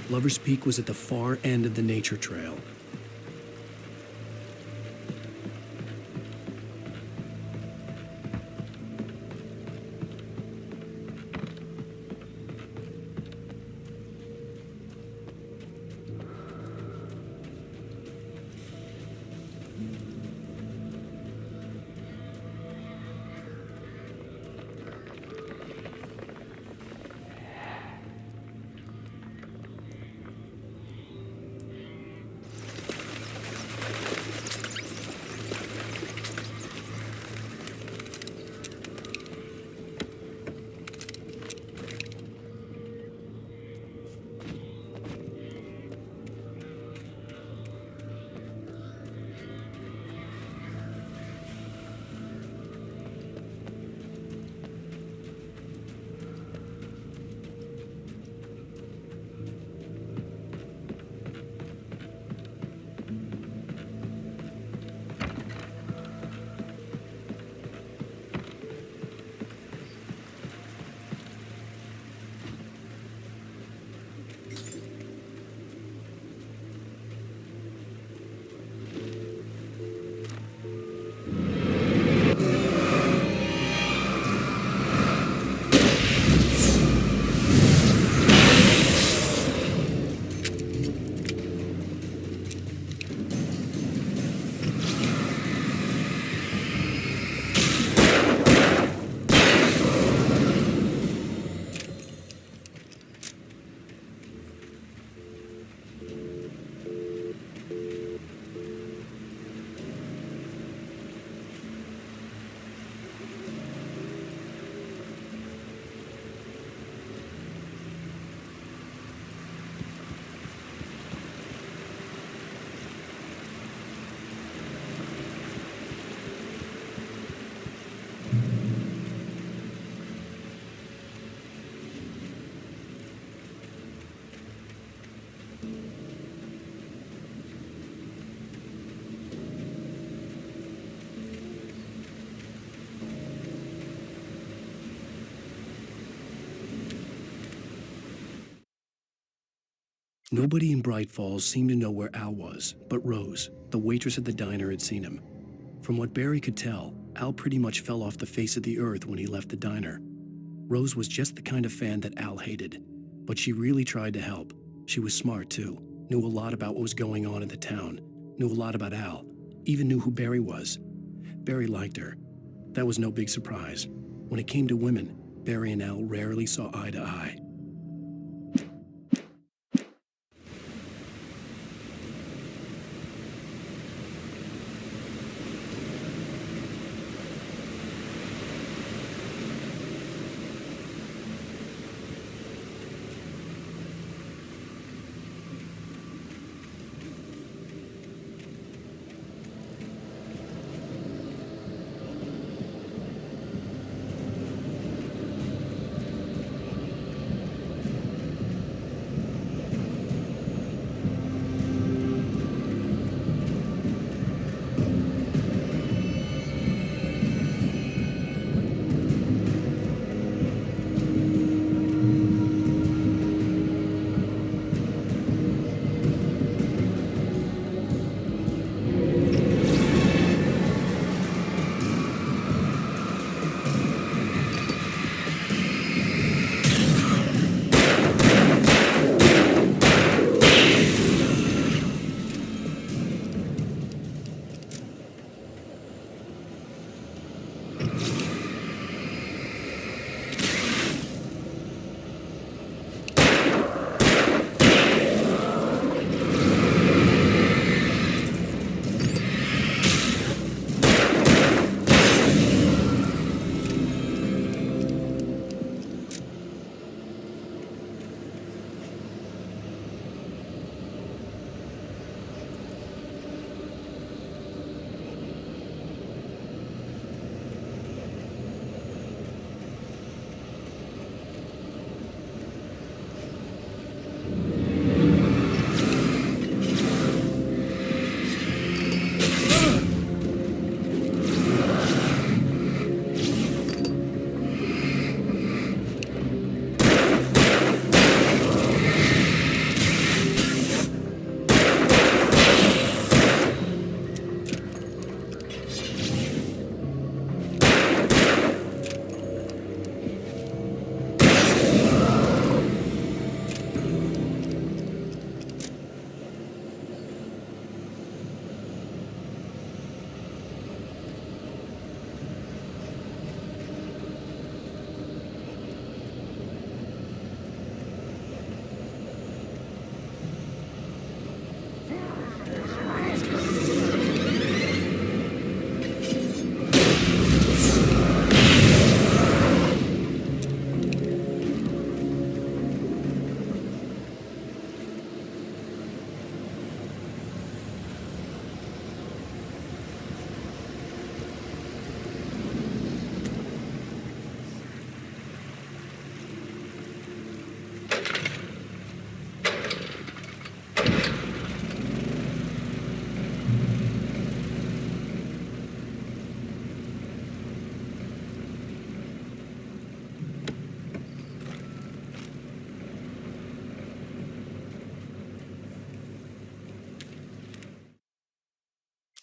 Lover's Peak was at the far end of the nature trail. Nobody in Bright Falls seemed to know where Al was, but Rose, the waitress at the diner, had seen him. From what Barry could tell, Al pretty much fell off the face of the earth when he left the diner. Rose was just the kind of fan that Al hated, but she really tried to help. She was smart, too, knew a lot about what was going on in the town, knew a lot about Al, even knew who Barry was. Barry liked her. That was no big surprise. When it came to women, Barry and Al rarely saw eye to eye.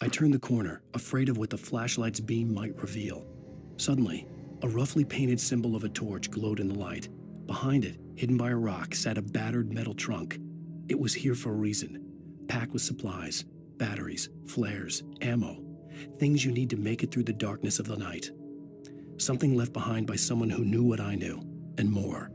I turned the corner, afraid of what the flashlight's beam might reveal. Suddenly, a roughly painted symbol of a torch glowed in the light. Behind it, hidden by a rock, sat a battered metal trunk. It was here for a reason, packed with supplies, batteries, flares, ammo, things you need to make it through the darkness of the night. Something left behind by someone who knew what I knew, and more.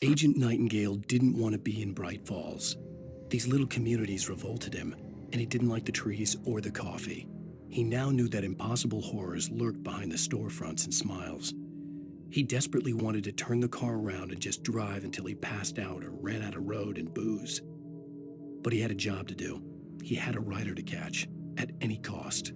Agent Nightingale didn't want to be in Bright Falls. These little communities revolted him, and he didn't like the trees or the coffee. He now knew that impossible horrors lurked behind the storefronts and smiles. He desperately wanted to turn the car around and just drive until he passed out or ran out of road and booze. But he had a job to do. He had a rider to catch, at any cost.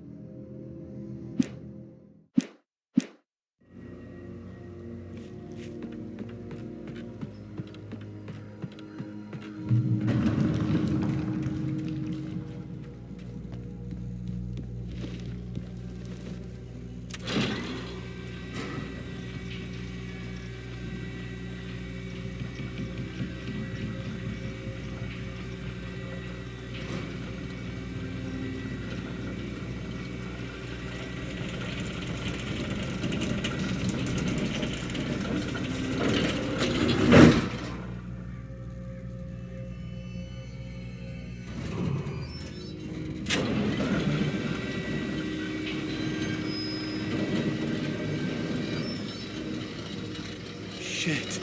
Shit.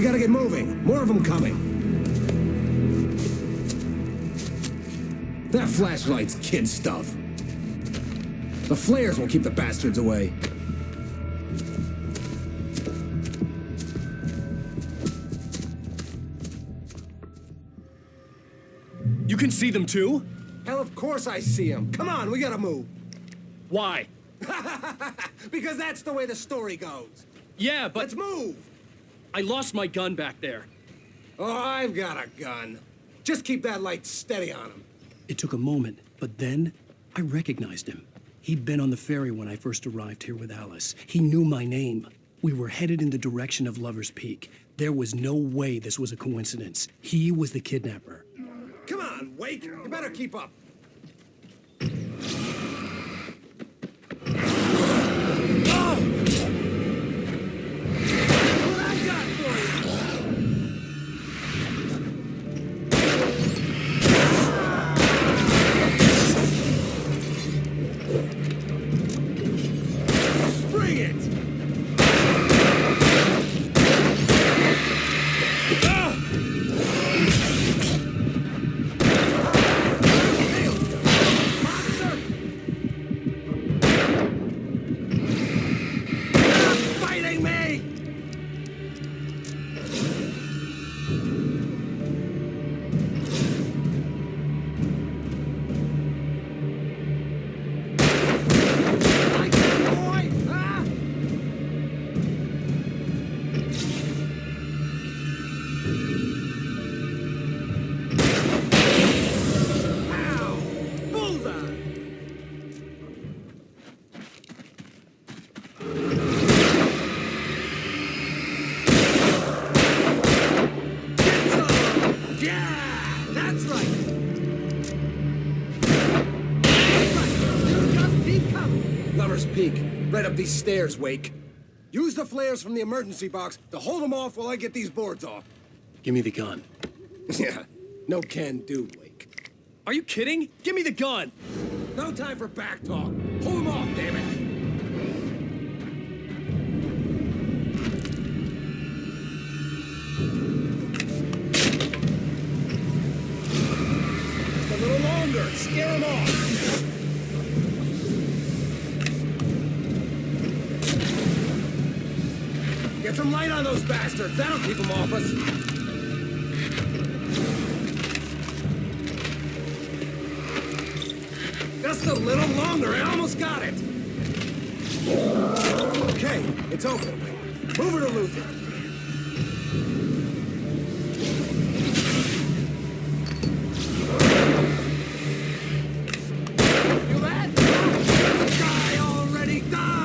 we gotta get moving. More of them coming. That flashlight's kid stuff. The flares will keep the bastards away. You can see them too? Hell, of course I see them. Come on, we gotta move. Why? Because that's the way the story goes. Yeah, but... Let's move! I lost my gun back there. Oh, I've got a gun. Just keep that light steady on him. It took a moment, but then I recognized him. He'd been on the ferry when I first arrived here with Alice. He knew my name. We were headed in the direction of Lover's Peak. There was no way this was a coincidence. He was the kidnapper. Come on, Wake. You better keep up. Right up these stairs, Wake. Use the flares from the emergency box to hold them off while I get these boards off. Give me the gun. Yeah, no can do, Wake. Are you kidding? Give me the gun! No time for back talk. Hold them off, damn it! Just a little longer. Scare them off. Get some light on those bastards. That'll keep them off us. Just a little longer. I almost got it. Okay, it's open. Move it or lose it. You that? Die already! Die!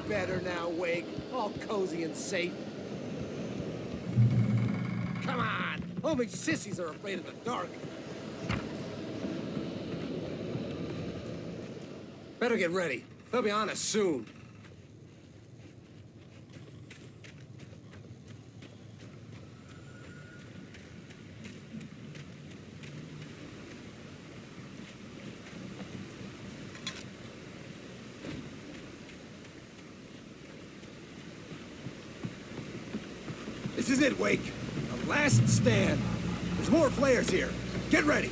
Better now, Wake. All cozy and safe. Come on! Only sissies are afraid of the dark. Better get ready. They'll be on us soon. This is it, Wake. The last stand. There's more flares here. Get ready.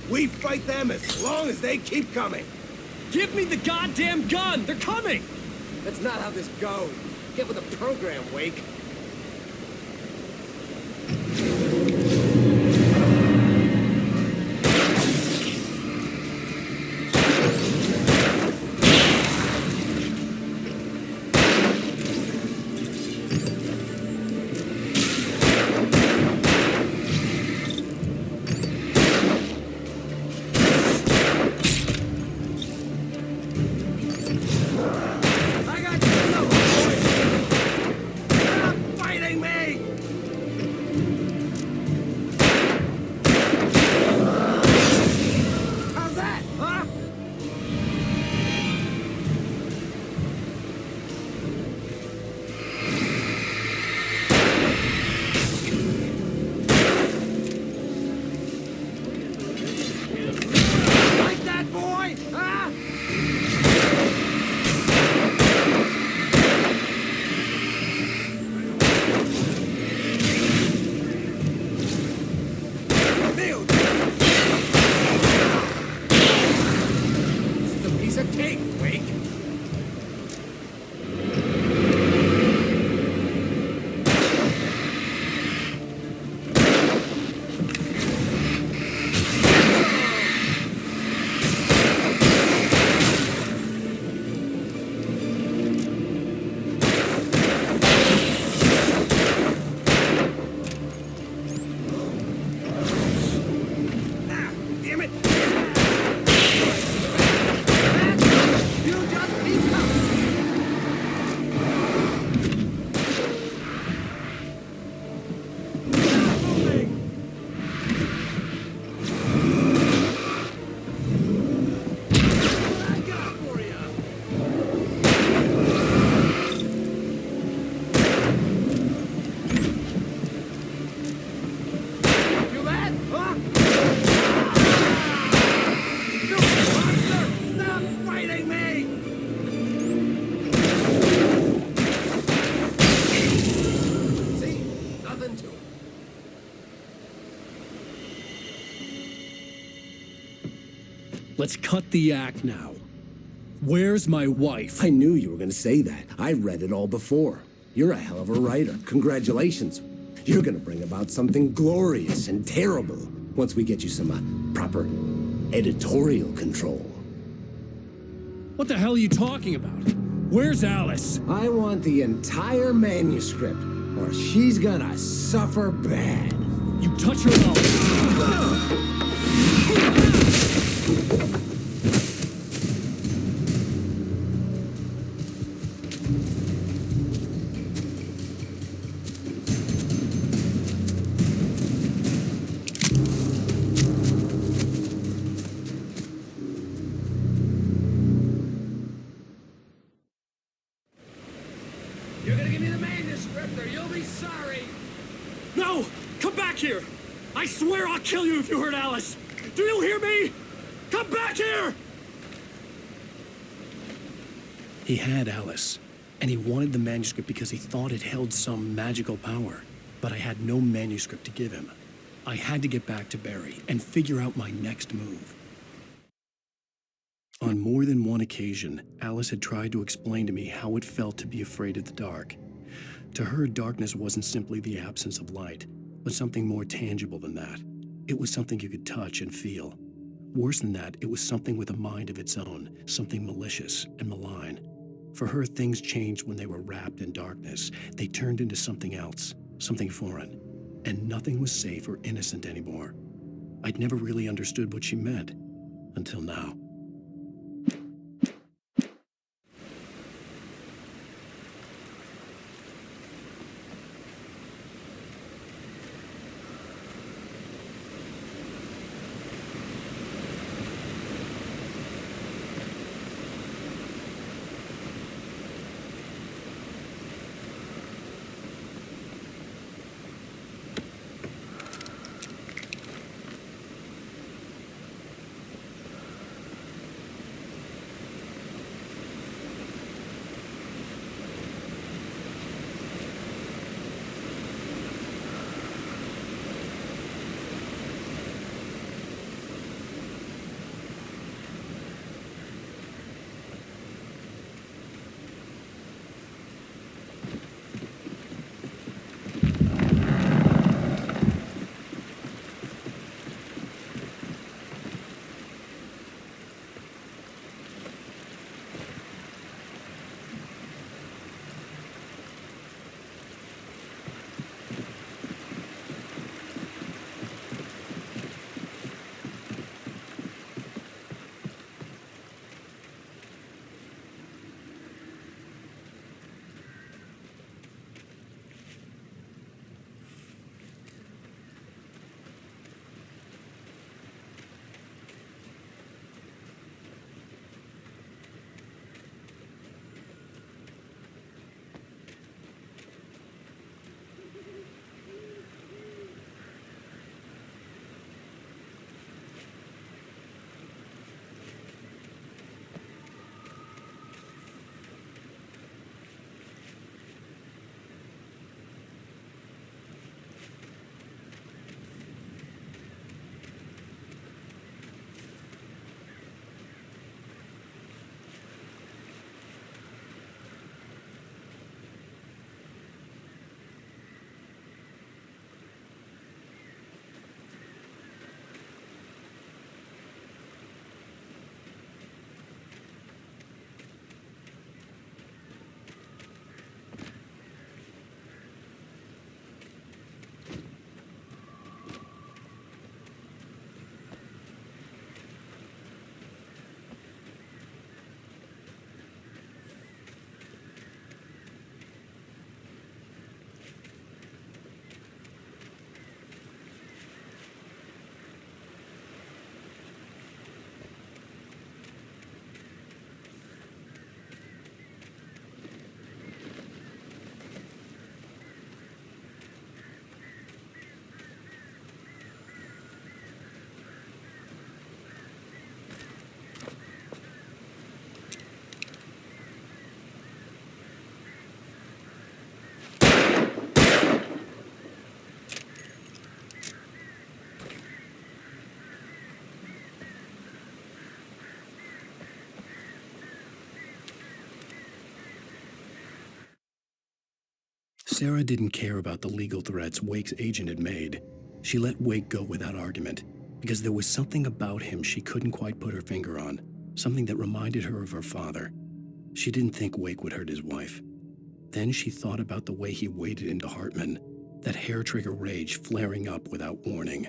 We fight them as long as they keep coming. Give me the goddamn gun! They're coming! That's not how this goes. Get with the program, Wake. Let's cut the act now. Where's my wife? I knew you were going to say that. I read it all before. You're a hell of a writer. Congratulations. You're going to bring about something glorious and terrible once we get you some proper editorial control. What the hell are you talking about? Where's Alice? I want the entire manuscript, or she's gonna suffer bad. You touch her mouth. You're gonna give me the manuscript or you'll be sorry! No! Come back here! I swear I'll kill you if you hurt Alice! Do you hear me? Come back here! He had Alice, and he wanted the manuscript because he thought it held some magical power. But I had no manuscript to give him. I had to get back to Barry and figure out my next move. On more than one occasion, Alice had tried to explain to me how it felt to be afraid of the dark. To her, darkness wasn't simply the absence of light, but something more tangible than that. It was something you could touch and feel. Worse than that, it was something with a mind of its own, something malicious and malign. For her, things changed when they were wrapped in darkness. They turned into something else, something foreign, and nothing was safe or innocent anymore. I'd never really understood what she meant, until now. Sarah didn't care about the legal threats Wake's agent had made. She let Wake go without argument, because there was something about him she couldn't quite put her finger on, something that reminded her of her father. She didn't think Wake would hurt his wife. Then she thought about the way he waded into Hartman, that hair-trigger rage flaring up without warning.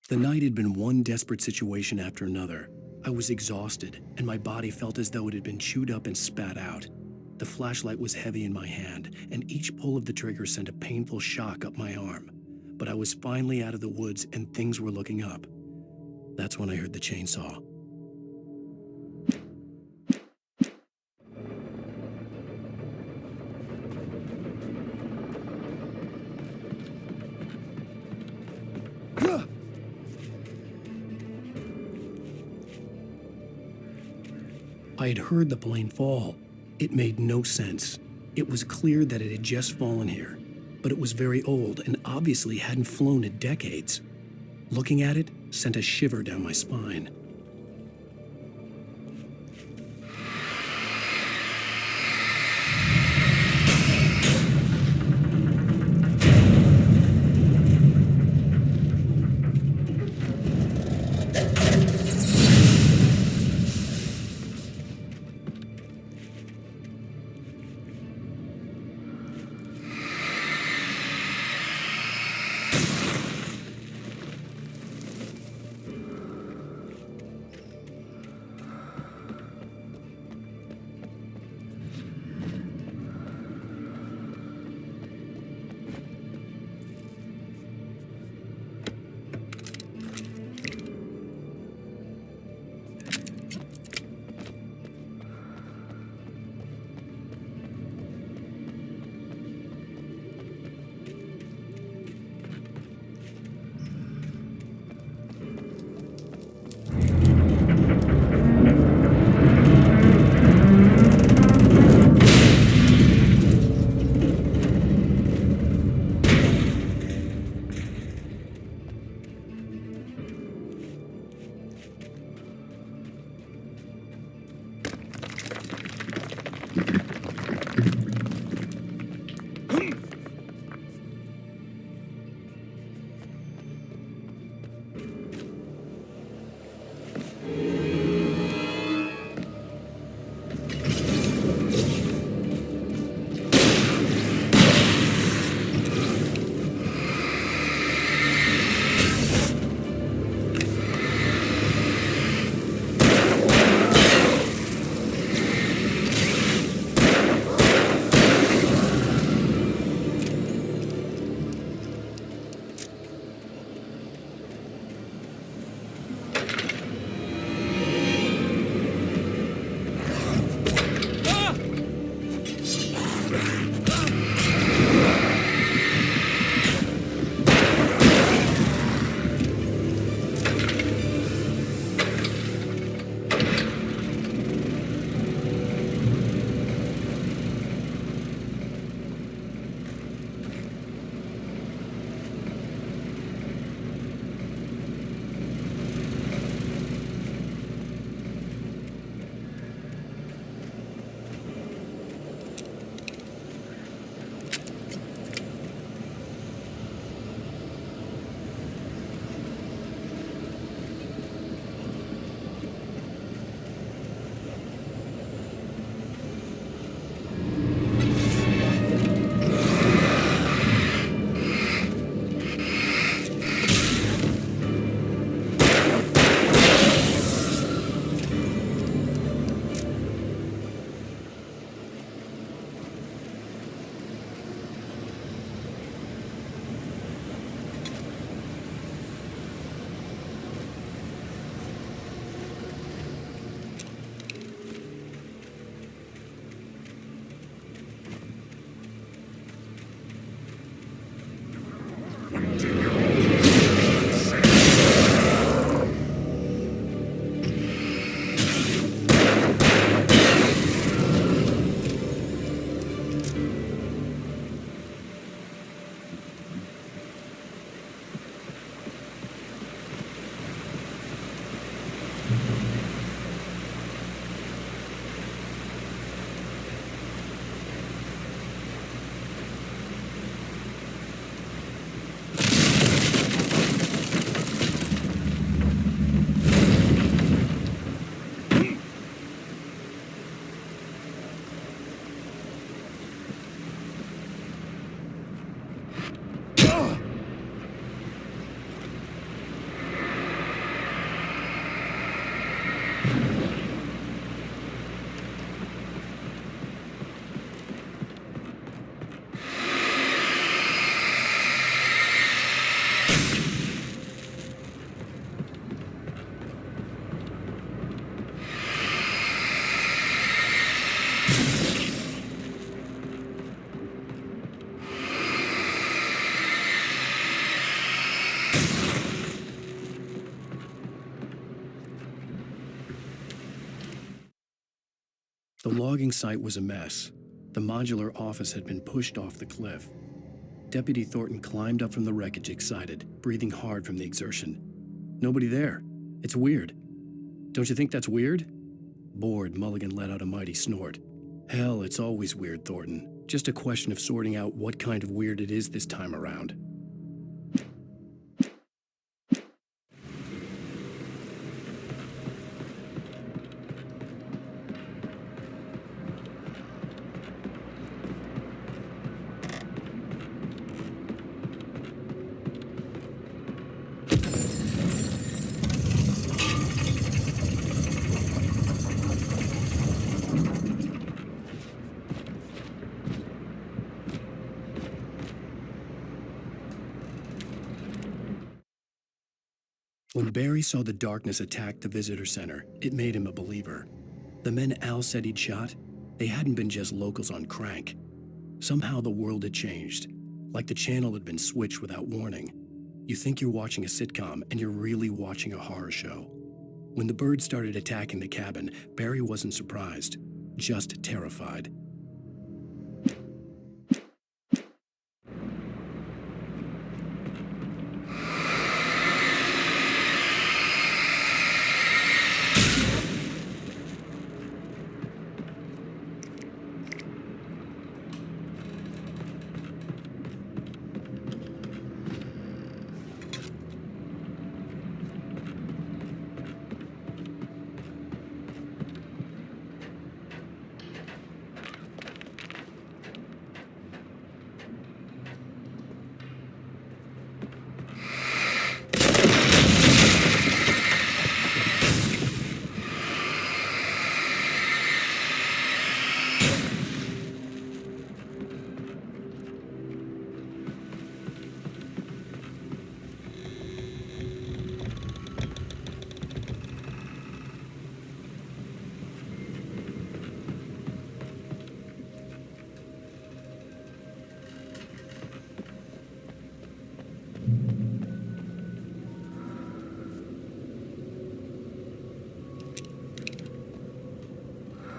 The night had been one desperate situation after another. I was exhausted, and my body felt as though it had been chewed up and spat out. The flashlight was heavy in my hand, and each pull of the trigger sent a painful shock up my arm. But I was finally out of the woods, and things were looking up. That's when I heard the chainsaw. I had heard the plane fall. It made no sense. It was clear that it had just fallen here, but it was very old and obviously hadn't flown in decades. Looking at it sent a shiver down my spine. logging site was a mess. The modular office had been pushed off the cliff. Deputy Thornton climbed up from the wreckage excited, breathing hard from the exertion. Nobody there. It's weird. Don't you think that's weird? Bored, Mulligan let out a mighty snort. Hell, it's always weird, Thornton. Just a question of sorting out what kind of weird it is this time around. When Barry saw the darkness attack the visitor center, it made him a believer. The men Al said he'd shot, they hadn't been just locals on crank. Somehow the world had changed, like the channel had been switched without warning. You think you're watching a sitcom, and you're really watching a horror show. When the birds started attacking the cabin, Barry wasn't surprised, just terrified.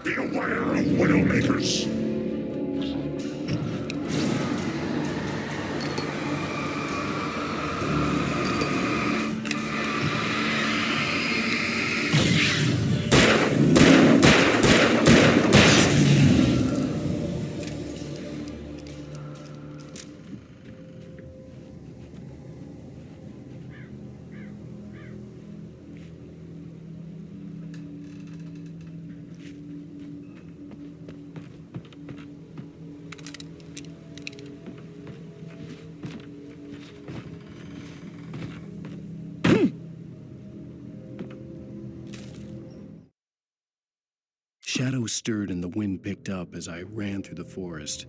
Beware of Widowmakers! Shadows stirred and the wind picked up as I ran through the forest.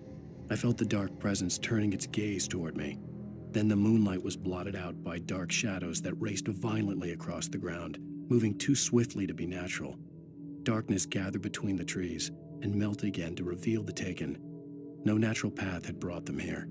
I felt the dark presence turning its gaze toward me. Then the moonlight was blotted out by dark shadows that raced violently across the ground, moving too swiftly to be natural. Darkness gathered between the trees and melted again to reveal the taken. No natural path had brought them here.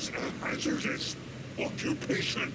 is a hazardous occupation.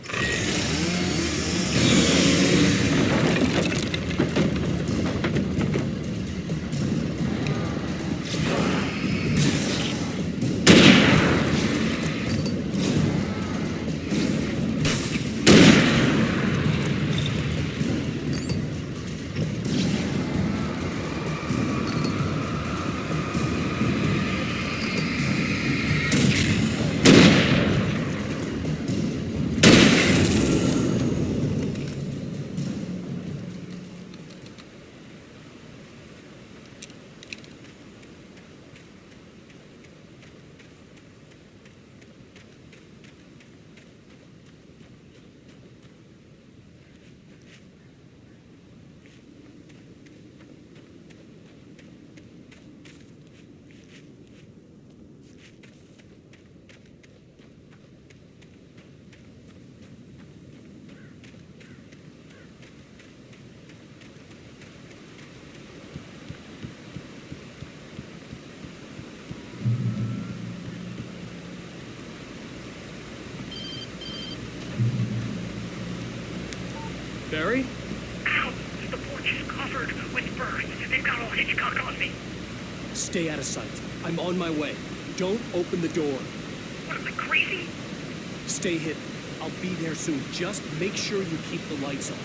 Barry? Ow! The porch is covered with birds. They've got all Hitchcock on me. Stay out of sight. I'm on my way. Don't open the door. What am I, crazy? Stay hidden. I'll be there soon. Just make sure you keep the lights on.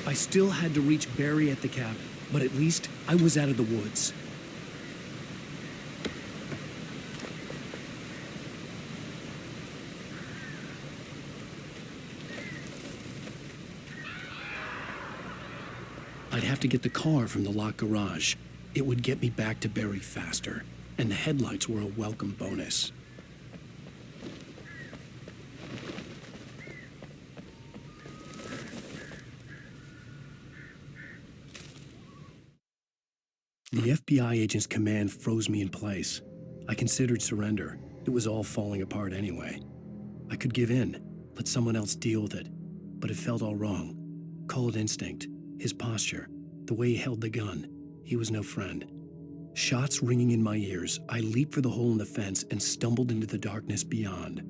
I still had to reach Barry at the cabin, but at least I was out of the woods. I'd have to get the car from the locked garage. It would get me back to Barry faster, and the headlights were a welcome bonus. The FBI agent's command froze me in place. I considered surrender. It was all falling apart anyway. I could give in, let someone else deal with it, but it felt all wrong. Call it instinct, his posture, the way he held the gun. He was no friend. Shots ringing in my ears, I leaped for the hole in the fence and stumbled into the darkness beyond.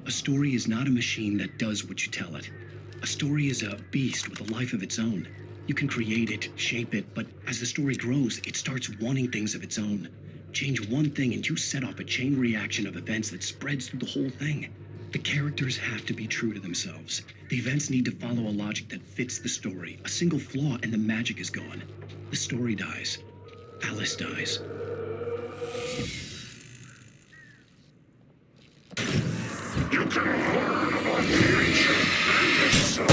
A story is not a machine that does what you tell it. A story is a beast with a life of its own. You can create it, shape it, but as the story grows, it starts wanting things of its own. Change one thing and you set off a chain reaction of events that spreads through the whole thing. The characters have to be true to themselves. The events need to follow a logic that fits the story. A single flaw and the magic is gone. The story dies. Alice dies. You can learn about the ancient and the soul.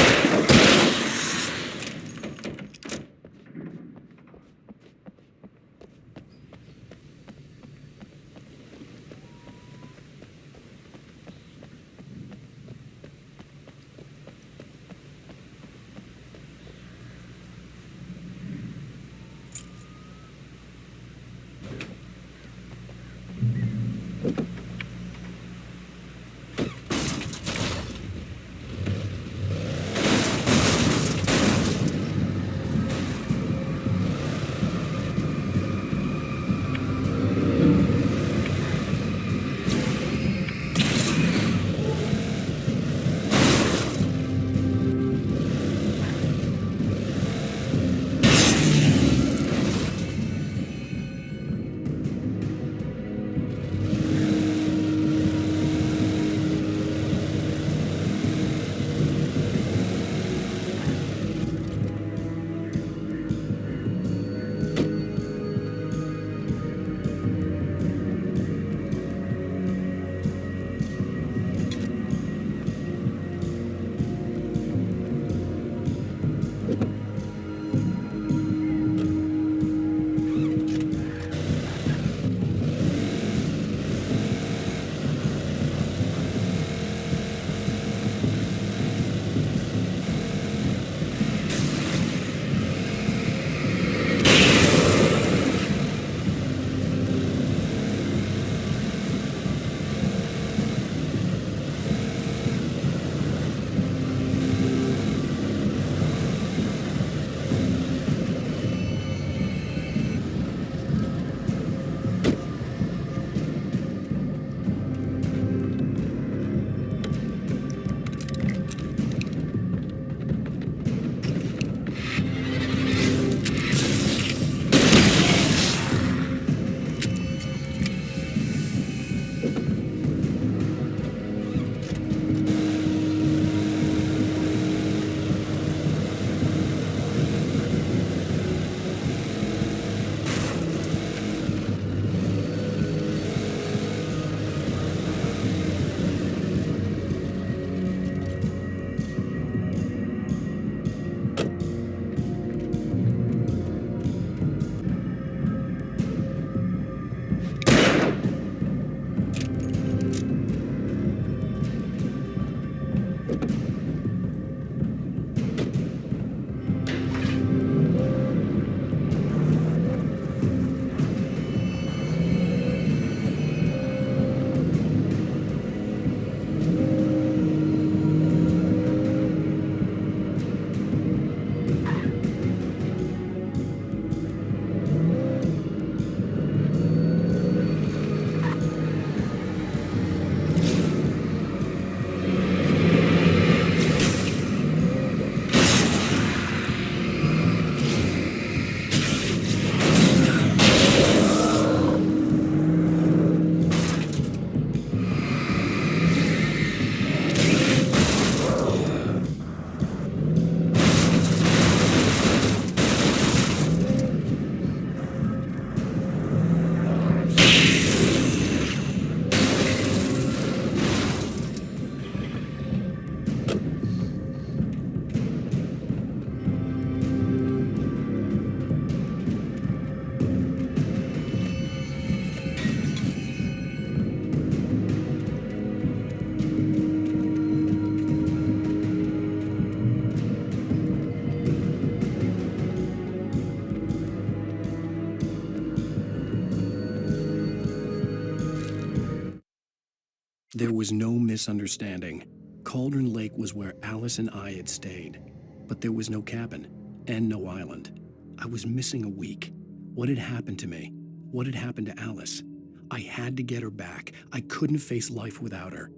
There was no misunderstanding. Cauldron Lake was where Alice and I had stayed, but there was no cabin and no island. I was missing a week. What had happened to me? What had happened to Alice? I had to get her back. I couldn't face life without her.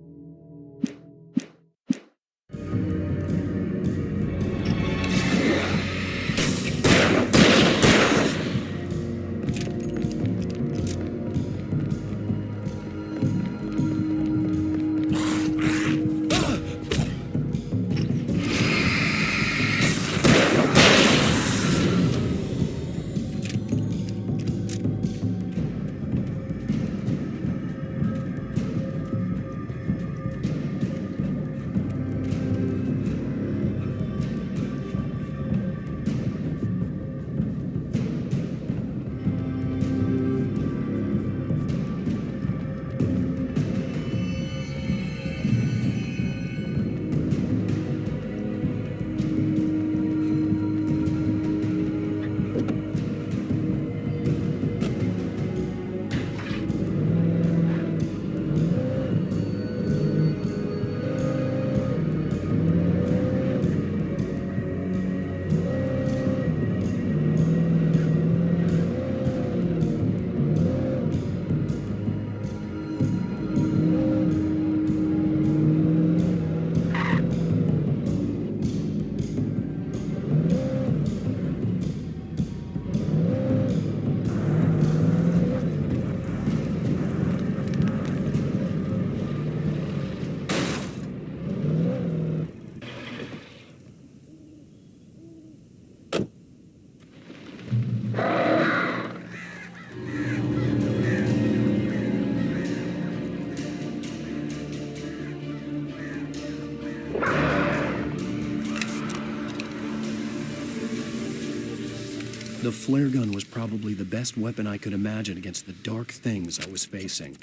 The flare gun was probably the best weapon I could imagine against the dark things I was facing.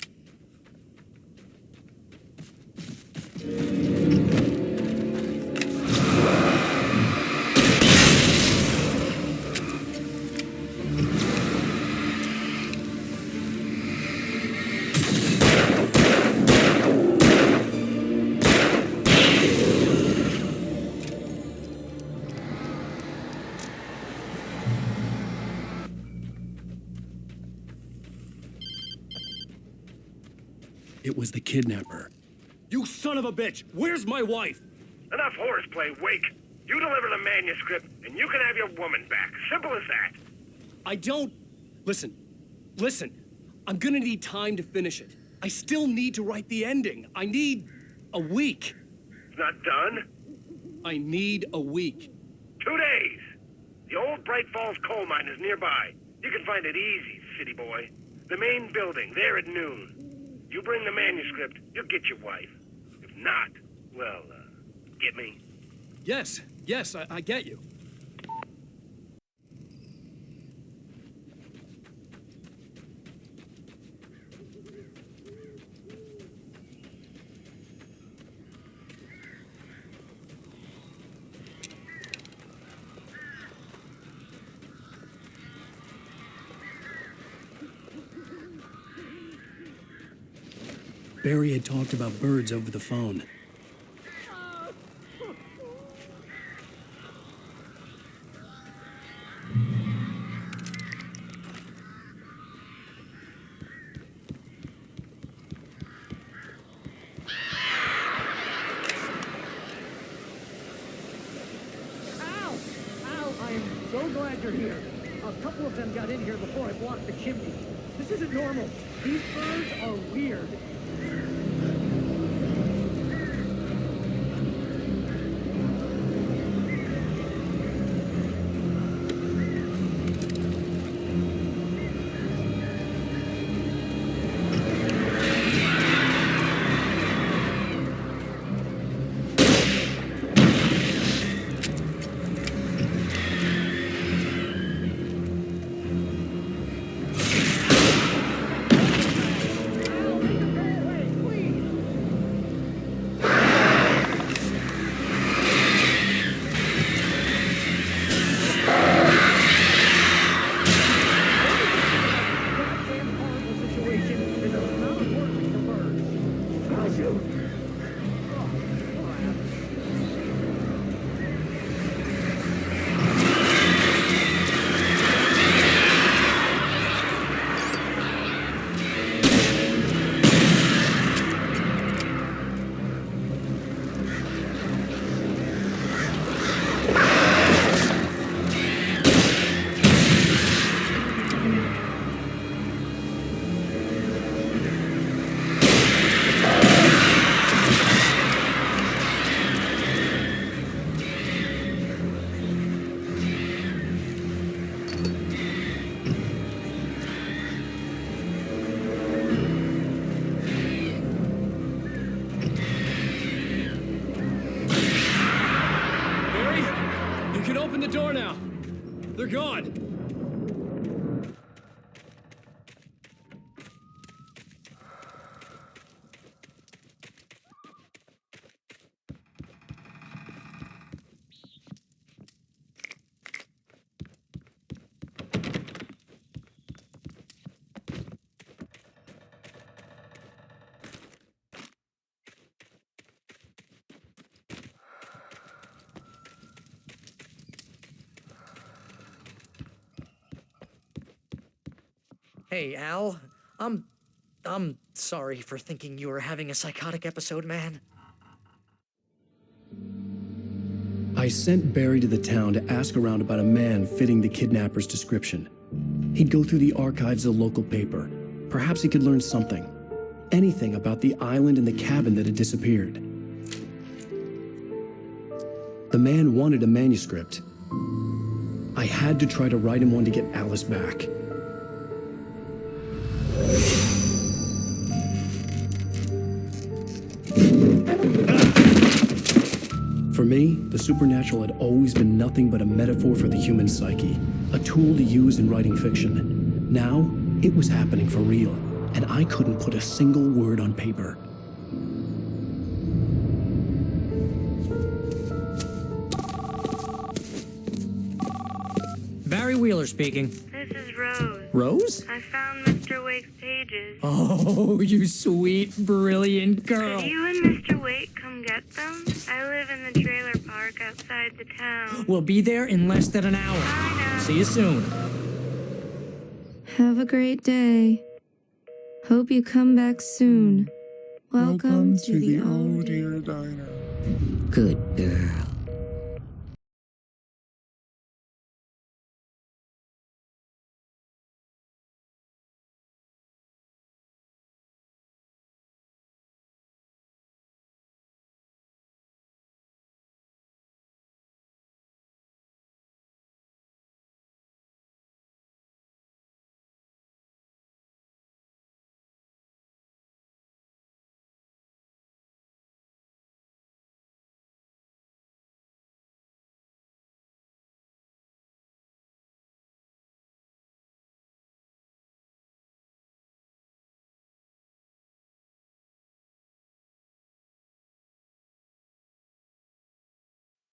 It was the kidnapper. You son of a bitch! Where's my wife? Enough horseplay, Wake. You deliver the manuscript, and you can have your woman back. Simple as that. I don't... Listen. I'm gonna need time to finish it. I still need to write the ending. I need a week. It's not done? I need a week. 2 days. The old Bright Falls coal mine is nearby. You can find it easy, city boy. The main building, there at noon. You bring the manuscript, you'll get your wife. If not, well, get me? Yes, I get you. Barry had talked about birds over the phone. So glad you're here. A couple of them got in here before I blocked the chimney. This isn't normal. These birds are weird. open the door now. They're gone. Hey, Al. I'm sorry for thinking you were having a psychotic episode, man. I sent Barry to the town to ask around about a man fitting the kidnapper's description. He'd go through the archives of the local paper. Perhaps he could learn something. Anything about the island and the cabin that had disappeared. The man wanted a manuscript. I had to try to write him one to get Alice back. For me, the supernatural had always been nothing but a metaphor for the human psyche, a tool to use in writing fiction. Now, it was happening for real, and I couldn't put a single word on paper. Barry Wheeler speaking. This is Rose. Rose? I found Mr. Wake's pages. Oh, you sweet, brilliant girl. Could you and Mr. Wake come get them? I live in the trailer park outside the town. We'll be there in less than an hour. Bye now. See you soon. Have a great day. Hope you come back soon. Welcome to the old dear diner. Good girl.